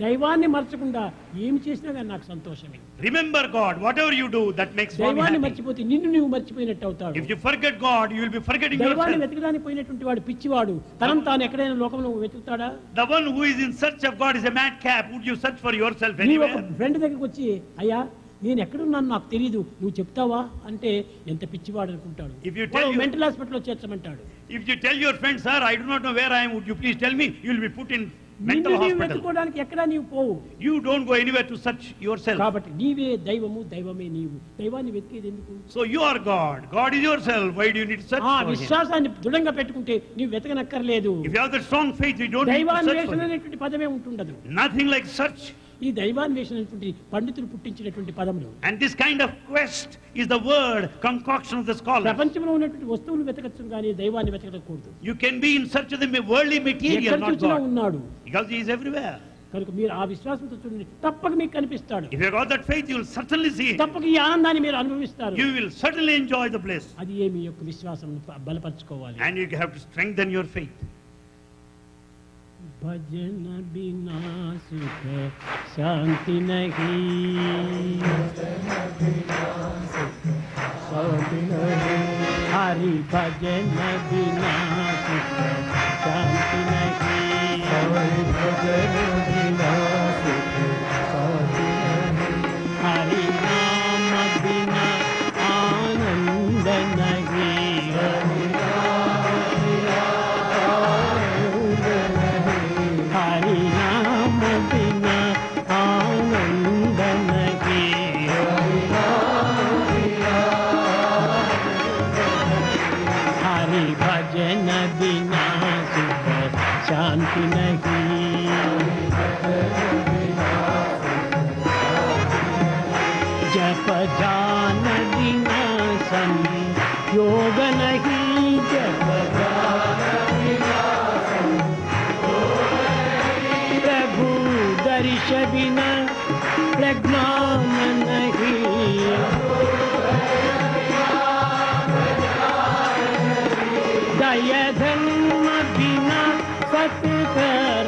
దైవాన్ని మర్చకుండా ఏమి చేసినా కానీ నాకు సంతోషమే. Remember God, whatever you do, that makes Swami దైవాన్ని happy. మర్చిపోతే నిన్ను నువ్వు మర్చిపోయినట్టు అవుతాడు. If you forget God, you will be forgetting దైవాన్ని yourself. వెతకడానికి పోయినటువంటి వాడు పిచ్చివాడు. తనం తాను ఎక్కడైనా లోకంలో వెతుకుతాడా? The one who is in search of God is a madcap. Would you search for yourself నీ ఒక anywhere? ఫ్రెండ్ దగ్గరికి వచ్చి, అయ్యా నేను ఎక్కడున్నాను నాకు తెలియదు, నువ్వు చెప్తావా అంటే ఎంత పిచ్చివాడు అనుకుంటాడు. If you tell you- mental హాస్పిటల్లో చేర్చమంటాడు. If you tell your friend, sir, I do not know where I am, would you please tell me? You will be put in mental నిన్ను నీవు hospital. వెతుక్కోవడానికి ఎక్కడా నీవు పోవు. You don't go anywhere to search yourself. కాబట్టి నీవే దైవము, దైవమే నీవు. దైవాన్ని వెతికేది ఎందుకు? So you are God. God is yourself. Why do you need to search ఆ for him? విశ్వాసాన్ని దృఢంగా పెట్టుకుంటే నీవు వెతకనక్కర్లేదు. If you have that strong faith, you don't need to దైవాన్వేషణ search for him. అనేటువంటి పదమే ఉంటుండదు. Nothing like search. ఈ దైవాన్వేషణ అనేటువంటి పండితులు పుట్టించినటువంటి పదములు. And this kind of quest is the word concoction of the scholar. ప్రపంచంలో ఉన్నటువంటి వస్తువులు వెతకచ్చు కానీ దైవాన్ని వెతకకూడదు. You can be in search of the worldly material, ఎక్కడ not చూసినా God. ఉన్నాడు Because he is everywhere. కనుక మీరు ఆ విశ్వాసంతో చూడండి, తప్పక మీకు కనిపిస్తాడు. If you have got that faith, you will certainly see it. తప్పక ఈ ఆనందాన్ని మీరు అనుభవిస్తారు. You will certainly enjoy the bliss. అది ఏ మీ యొక్క విశ్వాసం బలపరచుకోవాలి. And you have to strengthen your faith. భజన బినా సుఖ శాంతి నహీ, హరి భజన బినా సుఖ శాంతి నహీ, హరి నామ బినా ఆనంద నహీ, हरि नाम बिना आनंद नहीं, हरि भजन बिना सुख शांति नहीं, जप जान बिना संयोग नहीं, जप प्रभु दर्श बिना प्रज्ञान नहीं, दया धर्म बिना सत्कर्म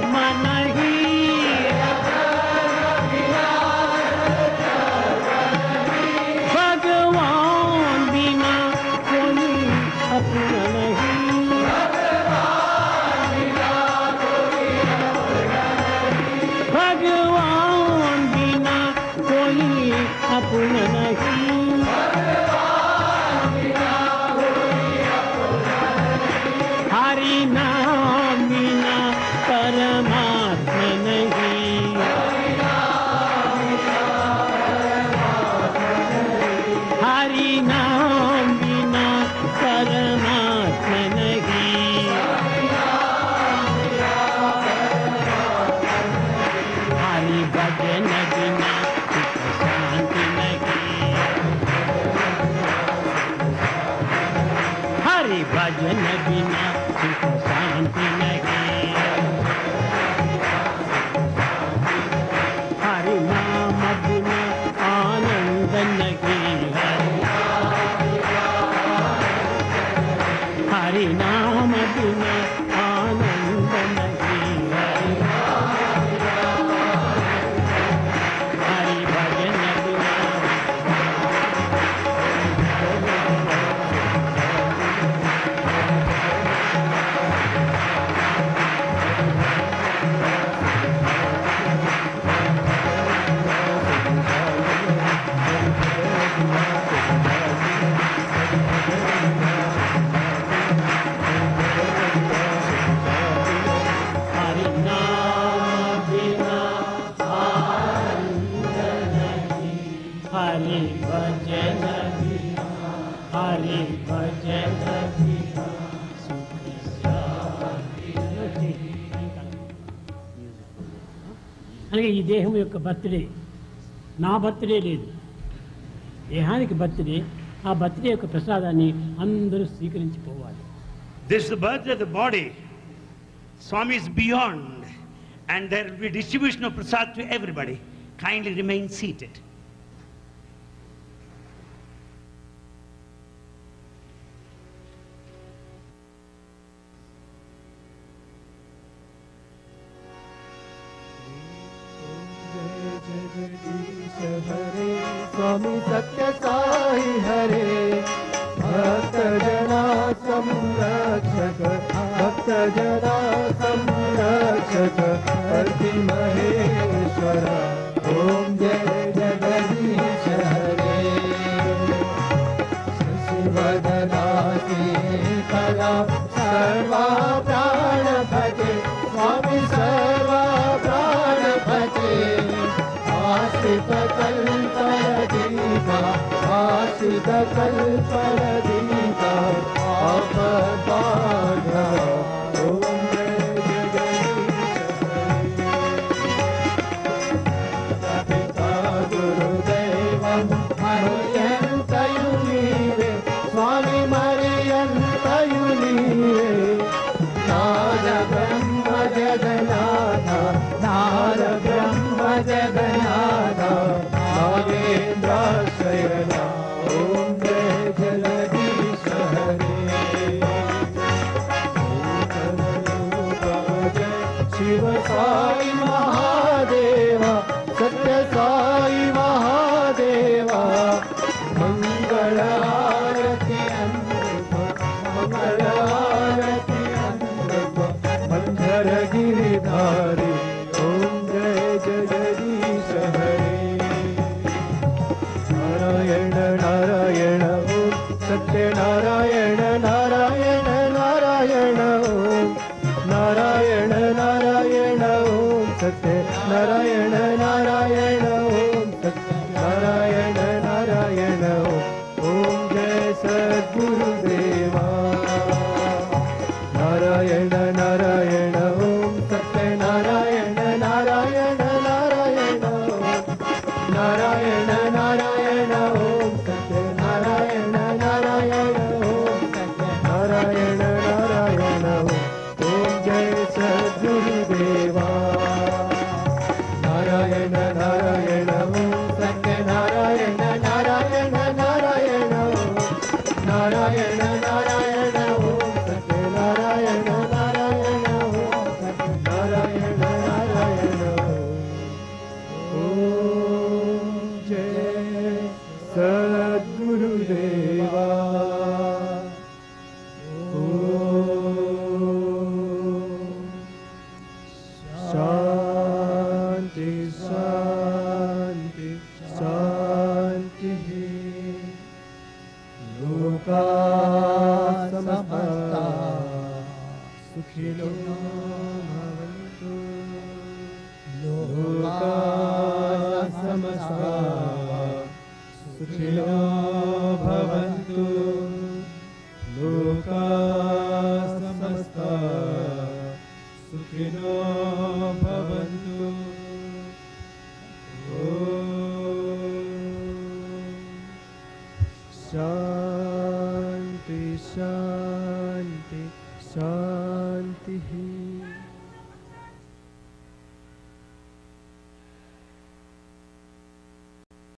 भजन बिना सुख शांति नहीं। हरि नाम बिना आनंद नहीं। हरि नाम बिना आनंद नहीं। हरि भजन बिना हरि नाम बिना आनंद नहीं। हरि भजन बिना हरि भजन बिना सुख शांति नहीं। అలాగే ఈ దేహం యొక్క బర్త్డే నా బర్త్డే లేదు, దేహానికి బర్త్డే. ఆ బర్త్డే యొక్క ప్రసాదాన్ని అందరూ స్వీకరించిపోవాలి. This is the birthday of the body. Swami is beyond, and there will be distribution of prasad to everybody. Kindly remain seated. स्वामी सत्य साई हरे, भक्त जना संरक्षक, भक्त जना संरक्षक, पति महेश्वर, ओम जय जगदीश हरे। शशिवदना शीतला सर्वा प्राण भजे, स्वामी सर्वा प्राण भजे। आश्रित कल्परदीता, आश्रित कल्परदीता, आपदाग्रह, ओम जय जगदीश हरे। पिता गुरुदेवं मरियन्तयुनीरे, स्वामी मरियन्तयुनीरे। नाद ब्रह्म जगन्नाथ, नाद ब्रह्म जगन्नाथ, नागेन्द्राशयन, ओम जय जगदीश हरे। शिव साई महादेवा, सत्य साई महादेवा। मंगल आरती अमृत, मंगल आरती अमृत, मंधर गिरिधारी, ओम जय जगदीश हरे। नारायण नारायण ओम, सत्य नारायण नारायण नारायण ओम, नारायण नारायण ओम, सत्य नारायण नारायण ओम, सत्य नारायण नारायण ओम। ओम जय सद्गुरुदेवा। नारायण नारायण ओम, सत्य नारायण नारायण नारायण ओम, नारायण नारायण ओम, सत्य नारायण नारायण ओम, सत्य नारायण नारायण ओम। ओम जय सद्गुरुदेवा। नारायण नारायण ओम, सत्य नारायण नारायण नारायण ओम, नारायण नारायण ओम, सत्य नारायण नारायण ओम, सत्य नारायण नारायण ओम। ओम जय सद्गुरुदेवा। शांति शांति शांति। लोका समस्ता सुखिनो भवन्तु। लोका समस्ता सुखिनो भवन्तु। लोका समस्ता सुखिनो भवन्तु।